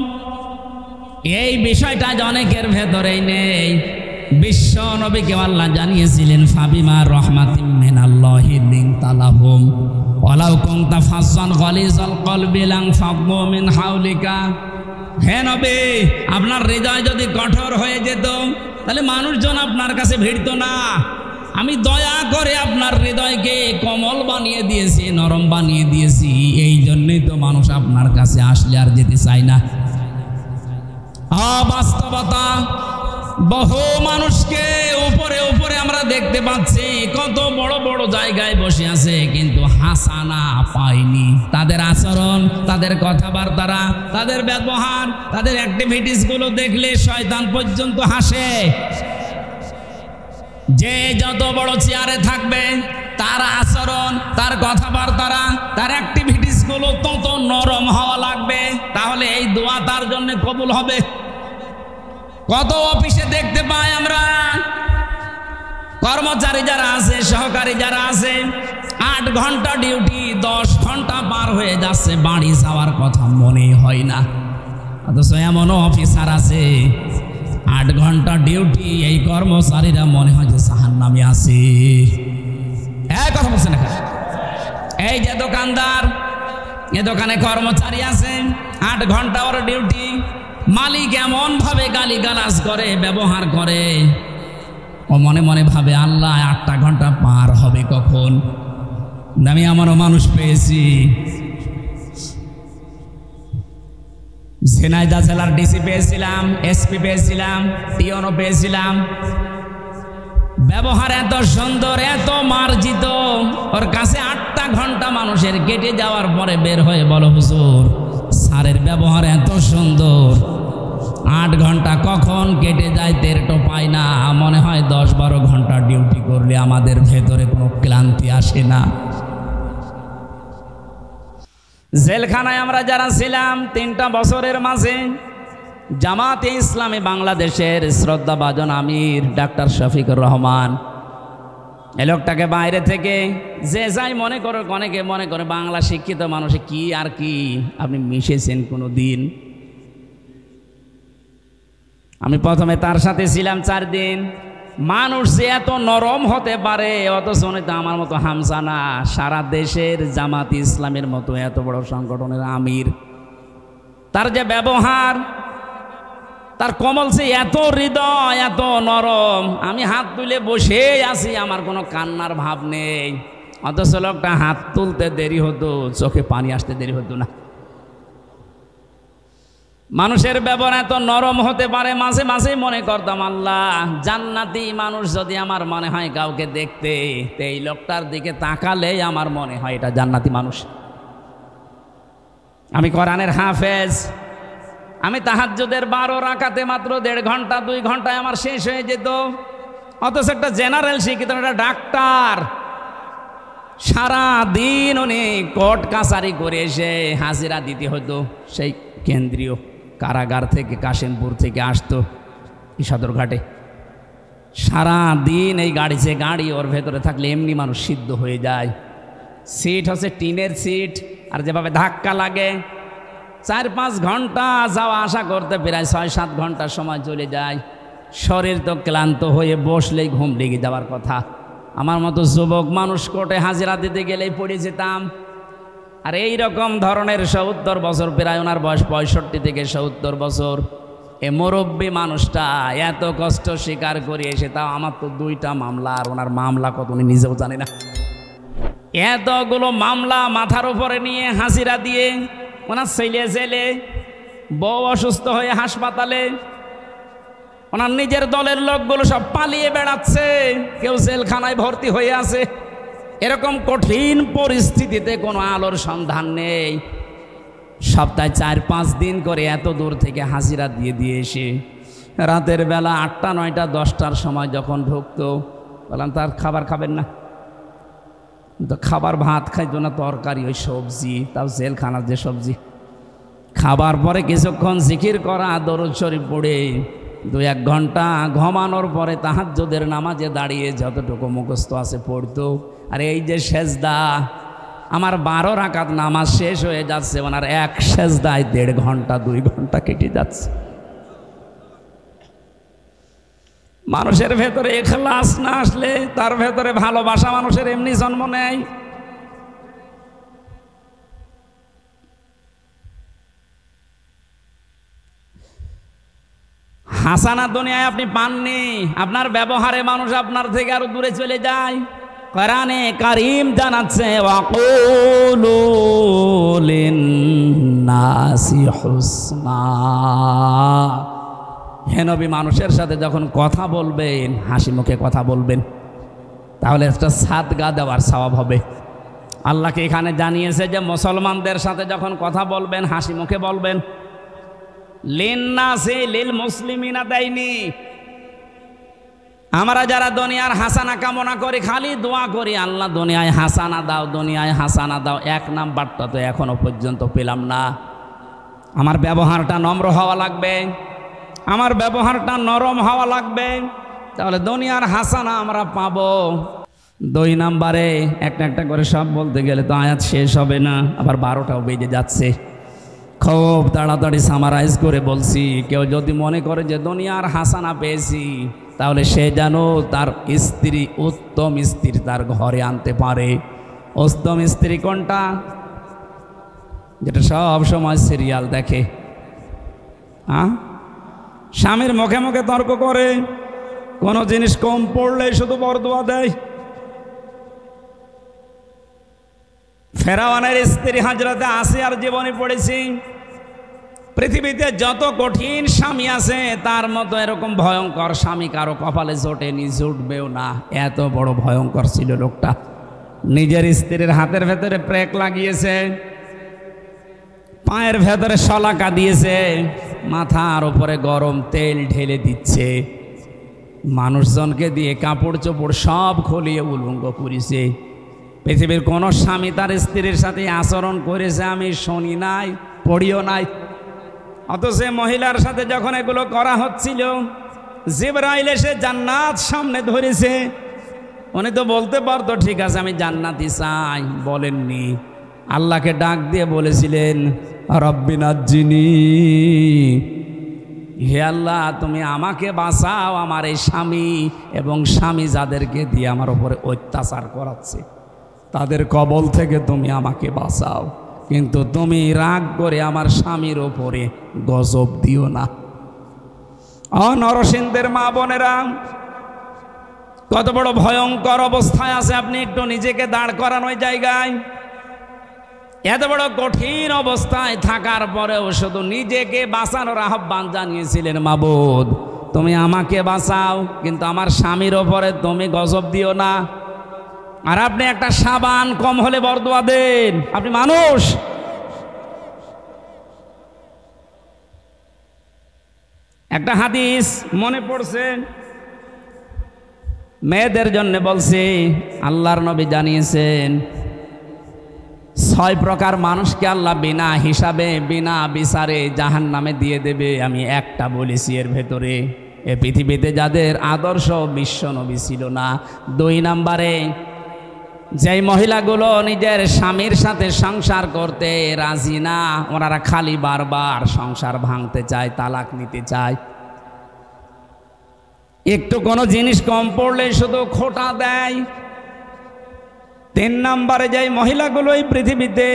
এই বিষয়টা অনেকের ভেতরেই নেই। বিশ্ব নবীকে আল্লাহ জানিয়েছিলেন, ফাবিমা রহমাতিম মিনাল্লাহি লিনতা লাহুম ওয়ালাউ কুনতা ফাজ্জান গালিজাল কলবি লানফাদ্দু মিন হাওলিকা। হে নবী, আপনার হৃদয় যদি কঠোর হয়ে যেত, তাহলে মানুষজন আপনার কাছে ভিড়ত না। আমি দয়া করে আপনার হৃদয়কে কোমল বানিয়ে দিয়েছি, নরম বানিয়ে দিয়েছি। এই জন্যই তো মানুষ আপনার কাছে আসলে আর যেতে চায় না। বাস্তবতা, বহু মানুষকে উপরে উপরে আমরা দেখতে পাচ্ছি, কত বড় বড় জায়গায় বসে আছে, কিন্তু হাসানা পায়নি। তাদের আচরণ, তাদের কথাবার্তা, তাদের ব্যবহার, তাদের অ্যাক্টিভিটিস গুলো দেখলে শয়তান পর্যন্ত হাসে। যে যত বড় চেয়ারে থাকবে, তার আচরণ, তার কথাবার্তা, তার অ্যাক্টিভিটিস গুলো তত নরম হওয়া লাগবে, তাহলে এই দোয়া তার জন্য কবুল হবে। কত অফিসে দেখতে পাই আমরা, কর্মচারী যারা আছে, সহকারী যারা আছে, 8 ঘন্টা ডিউটি, 10 ঘন্টা পার হয়ে যাচ্ছে, বাড়ি যাওয়ার কথা মনে হয় না। অথচ এমনও অফিসার আছে 8 ঘন্টা ডিউটি, এই কর্মচারীরা মনে হয় যে জাহান্নামে আছে। কথা বলছেন না? এই যে দোকানদার, এ দোকানে কর্মচারী আছে, 8 ঘন্টা ওর ডিউটি, মালিক এমন ভাবে গালিগালাজ করে, ব্যবহার করে, ও মনে মনে ভাবে আল্লাহ 8টা ঘন্টা পার হবে কখন। আমি আমারও মানুষ পেয়েছি, ঝিনাইদহ জেলার ডিসি পেয়েছিলাম, এসপি পেয়েছিলাম, টিওনও পেয়েছিলাম। ব্যবহার এত সুন্দর, এত মার্জিত, ওর কাছে 8টা ঘন্টা মানুষের কেটে যাওয়ার পরে বের হয়ে বলো, হুজুর স্যারের ব্যবহার এত সুন্দর, 8 ঘন্টা কখন কেটে যায় টের তো পাই না। মনে হয় 10-12 ঘন্টা ডিউটি করলে আমাদের ভেতরে কোনো ক্লান্তি আসে না। জেলখানায় আমরা যারা ছিলাম 3টা বছরের মাঝে, জামাতে ইসলামী বাংলাদেশের শ্রদ্ধাভাজন আমির ডাক্তার শফিকুর রহমান, এই লোকটাকে বাইরে থেকে যে যাই মনে করে, অনেকে মনে করে বাংলা শিক্ষিত মানুষে কি আর কি, আপনি মিশেছেন কোনো দিন? আমি প্রথমে তার সাথে ছিলাম 4 দিন। মানুষ যে এত নরম হতে পারে, অথচ তো আমার মতো হামজা না, সারা দেশের জামাত ইসলামের মতো এত বড় সংগঠনের আমির, তার যে ব্যবহার, তার কমল সে এত হৃদয়, এত নরম। আমি হাত তুলে বসে আছি, আমার কোনো কান্নার ভাব নেই, অথচ লোকটা হাত তুলতে দেরি হতো, চোখে পানি আসতে দেরি হতো না। মানুষের ব্যবহার এত নরম হতে পারে, মাঝে মাঝে মনে করতাম আল্লাহ জান্নাতি মানুষ যদি আমার মনে হয় কাউকে দেখতে, এই লোকটার দিকে তাকালেই আমার মনে হয় এটা জান্নাতি মানুষ। আমি কোরআনের হাফেজ, আমি তাহাজ্জুদের 12 রাকাতে মাত্র 1.5 ঘন্টা 2 ঘন্টায় আমার শেষ হয়ে যেত। অথচ একটা জেনারেল শিক্ষিত একটা ডাক্তার সারা দিন উনি কোর্ট কাছারি করে এসে হাজিরা দিতে হতো। সেই কেন্দ্রীয় কারাগার থেকে কাশিমপুর থেকে আসতো এই সদরঘাটে, সারা দিন এই গাড়ি ওর ভেতরে থাকলে এমনি মানুষ সিদ্ধ হয়ে যায়। সিট হচ্ছে টিনের সিট, আর যেভাবে ধাক্কা লাগে 4-5 ঘন্টা যাওয়া আসা করতে প্রায় 6-7 ঘন্টার সময় চলে যায়। শরীর তো ক্লান্ত হয়ে বসলেই ঘুম লেগে যাওয়ার কথা। আমার মতো যুবক মানুষ কোর্টে হাজিরা দিতে গেলেই পড়ে যেতাম। আর এই রকম ধরনের 70 বছর, প্রায় ওনার বয়স 65 থেকে 70 বছর, এ মুরব্বী মানুষটা এত কষ্ট স্বীকার করে এসে, তাও আমার তো 2টা মামলা, আর ওনার মামলা কত উনি নিজেও জানে না। এতগুলো মামলা মাথার উপরে নিয়ে হাজিরা দিয়ে, ওনার ছেলে জেলে, বউ অসুস্থ হয়ে হাসপাতালে, ওনার নিজের দলের লোকগুলো সব পালিয়ে বেড়াচ্ছে, কেউ জেলখানায় ভর্তি হয়ে আছে। এরকম কঠিন পরিস্থিতিতে কোনো আলোর সন্ধান নেই। সপ্তাহে 4-5 দিন করে এত দূর থেকে হাজিরা দিয়ে এসে রাতের বেলা 8টা 9টা 10টার সময় যখন ঢুকতো, বললাম তার খাবার খাবেন না? তো খাবার ভাত খাইতো না, তরকারি ওই সবজি, তাও জেলখানার যে সবজি। খাবার পরে কিছুক্ষণ জিকির করা, দরুদ শরীফ পড়ে 2-1 ঘন্টা ঘুমানোর পরে তাহাজ্জুদের নামাজে দাঁড়িয়ে যতটুকু মুখস্থ আছে পড়তো। আর এই যে সেজদা, আমার 12 রাকাত নামাজ শেষ হয়ে যাচ্ছে, ওনার এক সেজদায় 1.5 ঘন্টা 2 ঘন্টা কেটে যাচ্ছে। মানুষের ভেতরে ইখলাস না আসলে, তার ভেতরে ভালোবাসা মানুষের এমনি জন্ম নেয়। হাসানা দুনিয়ায় আপনি পাননি, আপনার ব্যবহারে মানুষ আপনার থেকে আরো দূরে চলে যায়। কোরআনে কারীম জানাচ্ছে, ওয়াকুলু লিন-নাসি হুসনা। হে নবী, মানুষের সাথে যখন কথা বলবেন হাসি মুখে কথা বলবেন, তাহলে একটা সাদগা দেওয়ার সওয়াব হবে। আল্লাহকে এখানে জানিয়েছে যে মুসলমানদের সাথে যখন কথা বলবেন হাসি মুখে বলবেন। লিন-নাসি লিল মুসলিমিনা দেয়নি। আমরা যারা দুনিয়ার হাসানা কামনা করি, খালি দোয়া করি, আল্লাহ দুনিয়ায় হাসানা দাও, দুনিয়ায় হাসানা দাও, 1 নাম্বারটা তো এখনো পর্যন্ত পেলাম না। আমার ব্যবহারটা নম্র হওয়া লাগবে, আমার ব্যবহারটা নরম হওয়া লাগবে, তাহলে দুনিয়ার হাসানা আমরা পাবো। 2 নাম্বারে একটা করে সব বলতে গেলে তো আয়াত শেষ হবে না, আবার 12টাও বেজে যাচ্ছে। খুব তাড়াতাড়ি সামারাইজ করে বলছি, কেউ যদি মনে করে যে দুনিয়ার হাসানা পেয়েছি, তাহলে সে যেন তার স্ত্রী, উত্তম স্ত্রী তার ঘরে আনতে পারে। উত্তম স্ত্রী কোনটা? যেটা সব সময় সিরিয়াল দেখে, স্বামীর মুখে মুখে তর্ক করে, কোনো জিনিস কম পড়লে শুধু বরদোয়া দেয়। ফেরাউনের স্ত্রী হযরতে আসিয়ার জীবনী পড়েছি। পৃথিবীতে যত কঠিন স্বামী আছে, তার মতো এরকম ভয়ঙ্কর স্বামী কারো কপালে জোটেনি, জুটবেও না। এত বড় ভয়ঙ্কর ছিল লোকটা। নিজের স্ত্রীর হাতের ভেতরে প্রেক লাগিয়েছে, পায়ের ভেতরে শলাকা দিয়েছে, মাথার উপরে গরম তেল ঢেলে দিচ্ছে, মানুষজনকে দিয়ে কাপড় চোপড় সব খুলিয়ে উলঙ্গ করেছে। পৃথিবীর কোন স্বামী তার স্ত্রীর সাথে আচরণ করেছে আমি শুনি নাই, পড়িও নাই। অথচ মহিলার সাথে যখন এগুলো করা হচ্ছিল, জিবরাইল এসে জান্নাত সামনে ধরেছে। উনি তো বলতে পারতো ঠিক আছে আমি জান্নাতি চাই, বলেননি। আল্লাহকে ডাক দিয়ে বলেছিলেন, রব্বি নাজ্জিনি, হে আল্লাহ তুমি আমাকে বাঁচাও আমার এই স্বামী এবং স্বামী যাদেরকে দিয়ে আমার উপরে অত্যাচার করাচ্ছে, তাদের কবল থেকে তুমি আমাকে বাঁচাও, কিন্তু তুমি রাগ করে আমার স্বামীর ওপরে গজব দিও না। নরসিংদের মা বোনেরা, কত বড় ভয়ঙ্কর অবস্থায় আছে, আপনি একটু নিজেকে দাঁড় করান ওই জায়গায়। এত বড় কঠিন অবস্থায় থাকার পরেও শুধু নিজেকে বাঁচানোর আহ্বান জানিয়েছিলেন, মাবুদ তুমি আমাকে বাঁচাও, কিন্তু আমার স্বামীর ওপরে তুমি গজব দিও না। আর আপনি একটা সাবান কম হলে বরদোয়া দেন। আপনি মানুষ, একটা হাদিস মনে পড়ছে, মেয়েদের জন্য বলছি, আল্লাহর নবী জানিয়েছেন 6 প্রকার মানুষকে আল্লাহ বিনা হিসাবে বিনা বিচারে জাহান্নামে দিয়ে দেবে। আমি একটা বলেছি এর ভেতরে, এ পৃথিবীতে যাদের আদর্শ বিশ্ব নবী ছিল না। 2 নম্বরে, যেই মহিলাগুলো নিজের স্বামীর সাথে সংসার করতে রাজি না, ওনারা খালি বারবার সংসার ভাঙতে চায়, তালাক নিতে চায়। একটু কোনো জিনিস কম পড়লে শুধু খোঁটা দেয়। 3 নম্বরে, যেই মহিলাগুলো এই পৃথিবীতে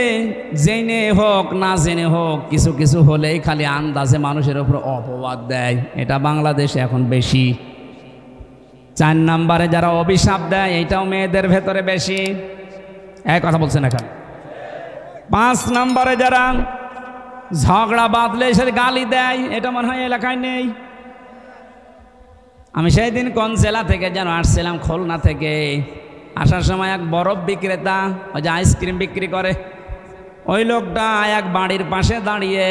জেনে হোক না জেনে হোক কিছু কিছু হলেই খালি আন্দাজে মানুষের উপর অপবাদ দেয়। এটা বাংলাদেশে এখন বেশি। 4 নম্বরে, যারা অভিশাপ দেয়, এটাও মেয়েদের ভেতরে বেশি। এক কথা বলছেন এখন। 5 নম্বরে, যারা ঝগড়া বাঁধলে সে গালি দেয়, এটা মনে হয় এলাকায় নেই। আমি সেই দিন কোন জেলা থেকে যেন আসছিলাম, খুলনা থেকে। আসার সময় এক বরফ বিক্রেতা, ওই যে আইসক্রিম বিক্রি করে, ওই লোকটা এক বাড়ির পাশে দাঁড়িয়ে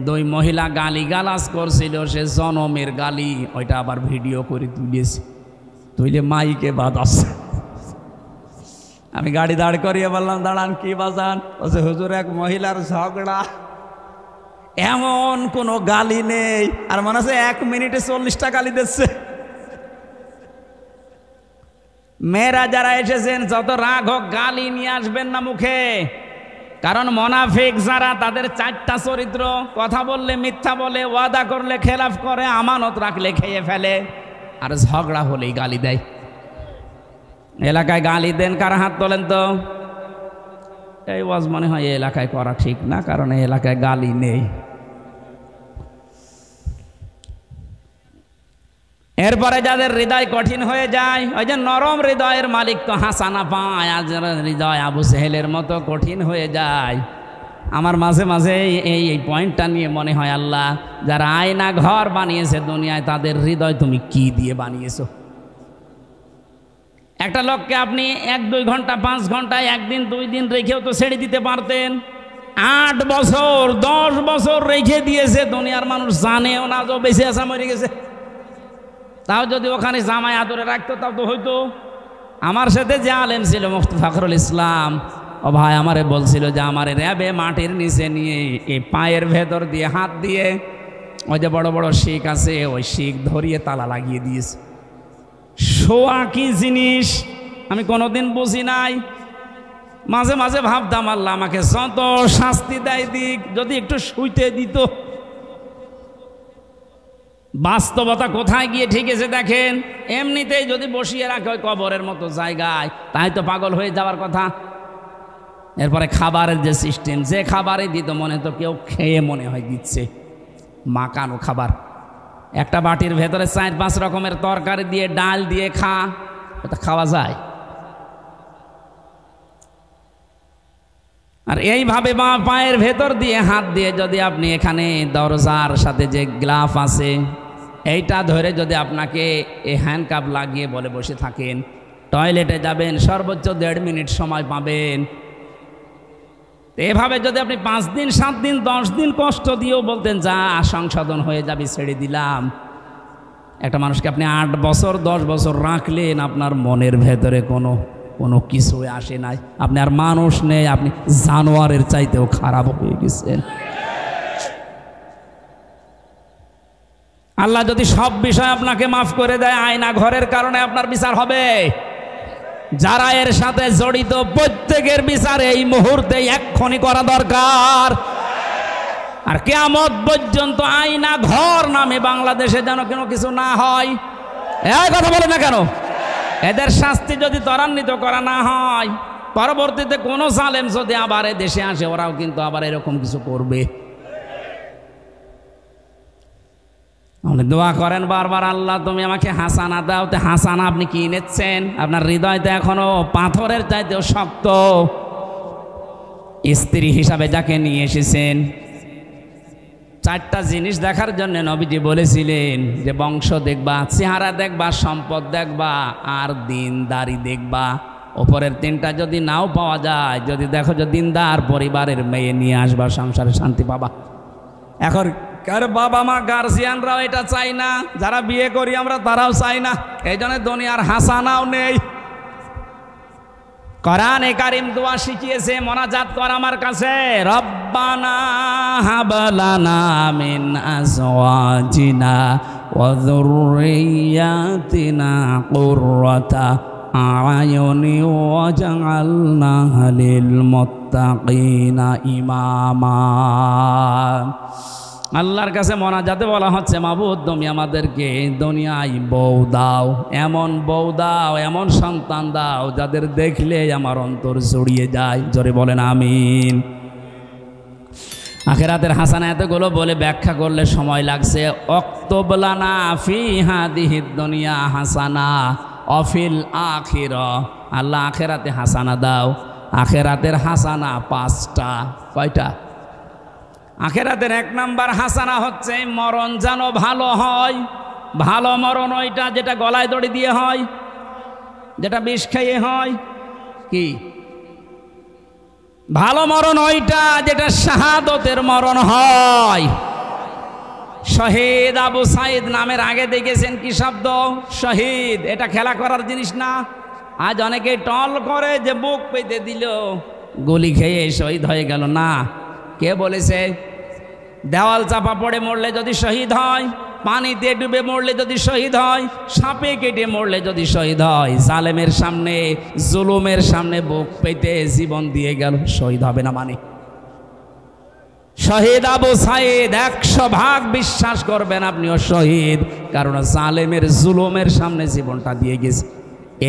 2 মহিলা গালি গালাজ করছিল, সে জনমের গালি। ওইটা আবার ভিডিও করে তুলেছে, তুইলে মাইকে বাজাস। আমি গাড়ি দাঁড় করিয়ে বললাম, দাঁড়ান, কি বাজান? বলছে, হুজুর এক মহিলার ঝগড়া, এমন কোনো গালি নেই। আর মনে হচ্ছে 1 মিনিটে 40টা গালি দিচ্ছে। মেয়েরা যারা এসেছেন, যত রাগ হোক গালি নিয়ে আসবেন না মুখে, কারণ মুনাফিক যারা, তাদের 4টা চরিত্র: কথা বললে মিথ্যা বলে, ওয়াদা করলে খেলাফ করে, আমানত রাখলে খেয়ে ফেলে, আর ঝগড়া হলেই গালি দেয়। এলাকায় গালি দেন কারা? হাত তোলেন তো। এই ওয়াজ মনে হয় এই এলাকায় করা ঠিক না, কারণ এই এলাকায় গালি নেই। এরপরে যাদের হৃদয় কঠিন হয়ে যায়, ওই যে নরম হৃদয়ের মালিক তো হাসানা পায়, আর যারা হৃদয় আবু সেহেলের মতো কঠিন হয়ে যায়, আমার মাঝে মাঝে এই পয়েন্টটা নিয়ে মনে হয়, আল্লাহ যারা আয়না ঘর বানিয়েছে দুনিয়ায়, তাদের হৃদয় তুমি কি দিয়ে বানিয়েছো? একটা লোককে আপনি 1-2 ঘন্টা 5 ঘন্টায়, 1 দিন 2 দিন রেখেও তো ছেড়ে দিতে পারতেন। 8 বছর 10 বছর রেখে দিয়েছে, দুনিয়ার মানুষ জানেও না যে বেঁচে আছে, মরে গেছে। তাও যদি ওখানে জামাই আদরে রাখতো, তাও তো হইতো। আমার সাথে যে আলেম ছিল মুফতি ফখরুল ইসলাম, ও ভাই আমারে বলছিল যে আমারে র্যাবে মাটির নিচে নিয়ে এই পায়ের ভেতর দিয়ে হাত দিয়ে ওই যে বড় বড় শিক আছে, ওই শিক ধরিয়ে তালা লাগিয়ে দিয়েছে। শোয়া কি জিনিস আমি কোনোদিন বুঝি নাই। মাঝে মাঝে ভাবতাম, আল্লাহ আমাকে যত শাস্তি দেয় দিক, যদি একটু শুইতে দিত। বাস্তবতা কোথায় গিয়ে ঠিকেছে দেখেন। এমনিতেই যদি বসিয়ে রাখে ওই কবরের মতো জায়গায়, তাই তো পাগল হয়ে যাওয়ার কথা। এরপরে খাবারের যে সিস্টেম, যে খাবারই দিত মনে তো কেউ খেয়ে মনে হয় দিচ্ছে মাকানো খাবার। একটা বাটির ভেতরে 4-5 রকমের তরকারি দিয়ে, ডাল দিয়ে ওটা খাওয়া যায়? আর এইভাবে বা পায়ের ভেতর দিয়ে হাত দিয়ে যদি আপনি এখানে দরজার সাথে যে গ্লাফ আছে, এইটা ধরে যদি আপনাকে এই হ্যান্ডকাপ লাগিয়ে বলে বসে থাকেন, টয়লেটে যাবেন সর্বোচ্চ 1.5 মিনিট সময় পাবেন। এভাবে যদি আপনি 5 দিন 7 দিন 10 দিন কষ্ট দিয়েও বলতেন যা সংশোধন হয়ে যাবে, ছেড়ে দিলাম, একটা মানুষকে আপনি 8 বছর 10 বছর রাখলেন, আপনার মনের ভেতরে কোনো কিছু আসে নাই, আপনি আর মানুষ নেই, আপনি জানোয়ারের চাইতেও খারাপ হয়ে গেছেন। আল্লাহ যদি সব বিষয় আপনাকে মাফ করে দেয়, আয়না ঘরের কারণে আপনার বিচার হবে। যারা এর সাথে জড়িত প্রত্যেকের বিচার এই মুহূর্তে এক্ষুনি করা দরকার। আর কিয়ামত পর্যন্ত আয়না ঘর নামে বাংলাদেশে যেন কোনো কিছু না হয়। এই কথা বলে না কেন? এদের শাস্তি যদি ত্বরান্বিত করা না হয়, পরবর্তীতে কোনো জালেম যদি আবার এ দেশে আসে, ওরাও কিন্তু আবার এরকম কিছু করবে। আপনি দোয়া করেন বারবার, আল্লাহ তুমি আমাকে হাসানা দাও। তো হাসানা আপনি কি নিচ্ছেন? আপনার হৃদয়তে এখনো পাথরের চাইতেও শক্ত। স্ত্রী হিসাবে যাকে নিয়ে এসেছেন, 4টা জিনিস দেখার জন্য নবীজি বলেছিলেন যে বংশ দেখবা, চেহারা দেখবা, সম্পদ দেখবা, আর দিনদারি দেখবা। ওপরের 3টা যদি নাও পাওয়া যায়, যদি দেখো যে দিনদার পরিবারের মেয়ে নিয়ে আসবা, সংসারে শান্তি পাবা। এখন কার বাবা মা গার্জিয়ানরাও এটা চাই না, যারা বিয়ে করি আমরা তারাও চাই না। এই জন্য দুনিয়ার হাসানাও নেই। কোরআনে কারীম দোয়া শিখিয়েছে, মোনাজাত কর আমার কাছে, রব্বানা হাবলানা মিন আজওয়াজিনা ওয়া যুররিয়াতিনা কুররাতা আয়ুনি ওয়াজআলনা লিল মুত্তাকিনা ইমামা। আল্লাহর কাছে মোনাজাতে বলা হচ্ছে, মাবুদ তুমি আমাদেরকে দুনিয়ায় বউ দাও, এমন বউ দাও, এমন সন্তান দাও যাদের দেখলে আমার অন্তর জড়িয়ে যায়। জোরে বলেন আমিন। আখিরাতের হাসানা এতগুলো বলে ব্যাখ্যা করলে সময় লাগছে। অক্তবলানা ফি হাদিহিদ দুনিয়া হাসানা অফিল আখিরা, আল্লাহ আখিরাতে হাসানা দাও। আখিরাতের হাসানা 5টা। কয়টা? আখিরাতের 1 নাম্বার হাসানা হচ্ছে মরণ যেন ভালো হয়। ভালো মরণ ওইটা যেটা গলায় দড়ি দিয়ে হয়, যেটা বিষ খাইয়ে হয়। কি ভালো মরণ? ওইটা যেটা শাহাদতের মরণ হয়। শহীদ আবু সাইদ নামের আগে দেখেছেন কি শব্দ? শহীদ। এটা খেলা করার জিনিস না। আজ অনেকে টল করে যে বুক পেতে দিল, গুলি খেয়ে শহীদ হয়ে গেল। না, কে বলেছে? দেওয়াল চাপা পড়ে মরলে যদি শহীদ হয়, পানিতে ডুবে মরলে যদি শহীদ হয়, সাপে কেটে মরলে যদি শহীদ হয়, জালেমের সামনে জুলুমের সামনে বুক পেতে জীবন দিয়ে গেল, শহীদ হবে না? মানে শহীদ আবু সাইদ 100% বিশ্বাস করবেন আপনিও শহীদ, কারণ জালেমের জুলুমের সামনে জীবনটা দিয়ে গেছে।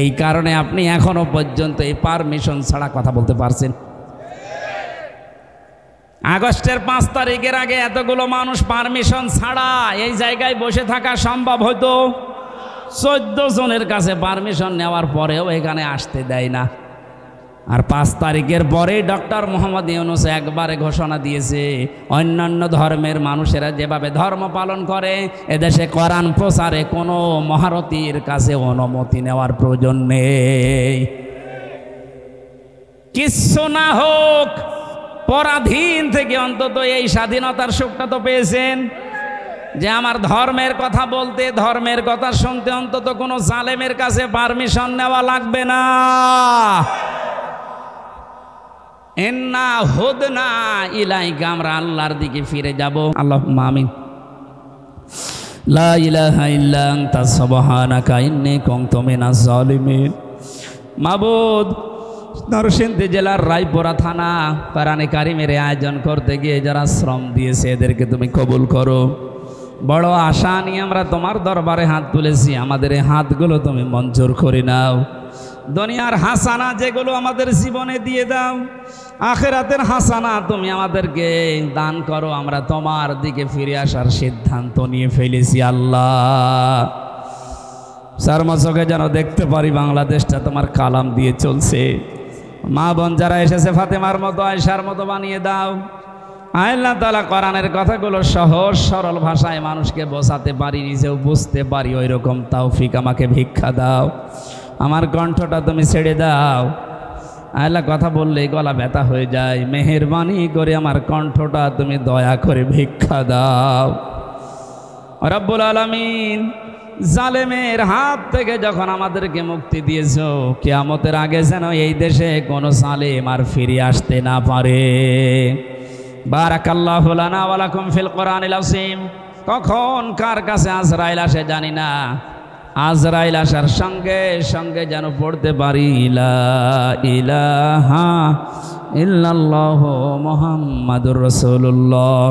এই কারণে আপনি এখনো পর্যন্ত এই পারমিশন ছাড়া কথা বলতে পারছেন। আগস্টের 5 তারিখের আগে এতগুলো মানুষ পারমিশন ছাড়া এই জায়গায় বসে থাকা সম্ভব হতো? 14 জনের কাছে পারমিশন নেওয়ার পরেও এখানে আসতে দেয় না। আর 5 তারিখের পরে ডক্টর মোহাম্মদ ইউনূস একবারে ঘোষণা দিয়েছে, অন্যান্য ধর্মের মানুষেরা যেভাবে ধর্ম পালন করে, এদেশে কোরআন প্রচারে কোনো মহারথীর কাছে অনুমতি নেওয়ার প্রয়োজন নেই। কিচ্ছু না হোক, পরাধীন থেকে অন্তত এই স্বাধীনতার সুখটা তো পেয়েছেন, যে আমার ধর্মের কথা বলতে, ধর্মের কথা শুনতে অন্তত কোনো জালেমের কাছে পারমিশন নেওয়া লাগবে না। ইন্না হুদনা ইলাইকা, আমরা আল্লাহর দিকে ফিরে যাব। আল্লাহুম্মা আমিন। লা ইলাহা ইল্লা আনতা সুবহানাকা ইন্নী কুনতু মিনাজ জালিমিন। মাবুদ, নরসিংদী জেলার রায়পুরা থানা কোরআনে কারিমের আয়োজন করতে গিয়ে যারা শ্রম দিয়েছে এদেরকে তুমি কবুল করো। বড় আশা নিয়ে আমরা তোমার দরবারে হাত তুলেছি, আমাদের এই হাতগুলো তুমি মঞ্জুর করে নাও। দুনিয়ার হাসানা যেগুলো আমাদের জীবনে দিয়ে দাও, আখিরাতের হাসানা তুমি আমাদেরকে দান করো। আমরা তোমার দিকে ফিরে আসার সিদ্ধান্ত নিয়ে ফেলেছি। আল্লাহ, চারমাচকে যেন দেখতে পারি বাংলাদেশটা তোমার কালাম দিয়ে চলছে। মা বোন যারা এসেছে ফাতেমার মতো, আয়েশার মতো বানিয়ে দাও। আল্লাহ তাআলা কোরআনের কথাগুলো সহজ সরল ভাষায় মানুষকে বোঝাতে পারি, নিজেও বুঝতে পারি, ওই রকম তৌফিক আমাকে ভিক্ষা দাও। আমার কণ্ঠটা তুমি ছেড়ে দাও। আল্লাহ, কথা বললেই গলা ব্যথা হয়ে যায়, মেহেরবানি করে আমার কণ্ঠটা তুমি দয়া করে ভিক্ষা দাও। রব্বুল আলামিন, জালেমের হাত থেকে যখন আমাদেরকে মুক্তি দিয়েছো, কিয়ামতের আগে যেন এই দেশে কোনো জালেম আর ফিরে আসতে না পারে। বারাকাল্লাহু লানা ওয়া লাকুম ফিল কোরআনিল আযীম। কখন কার কাছে আজরাইল আসে জানি না, আজরাইল আসার সঙ্গে সঙ্গে যেন পড়তে পারি লা ইলাহা ইল্লাল্লাহু মুহাম্মাদুর রাসূলুল্লাহ।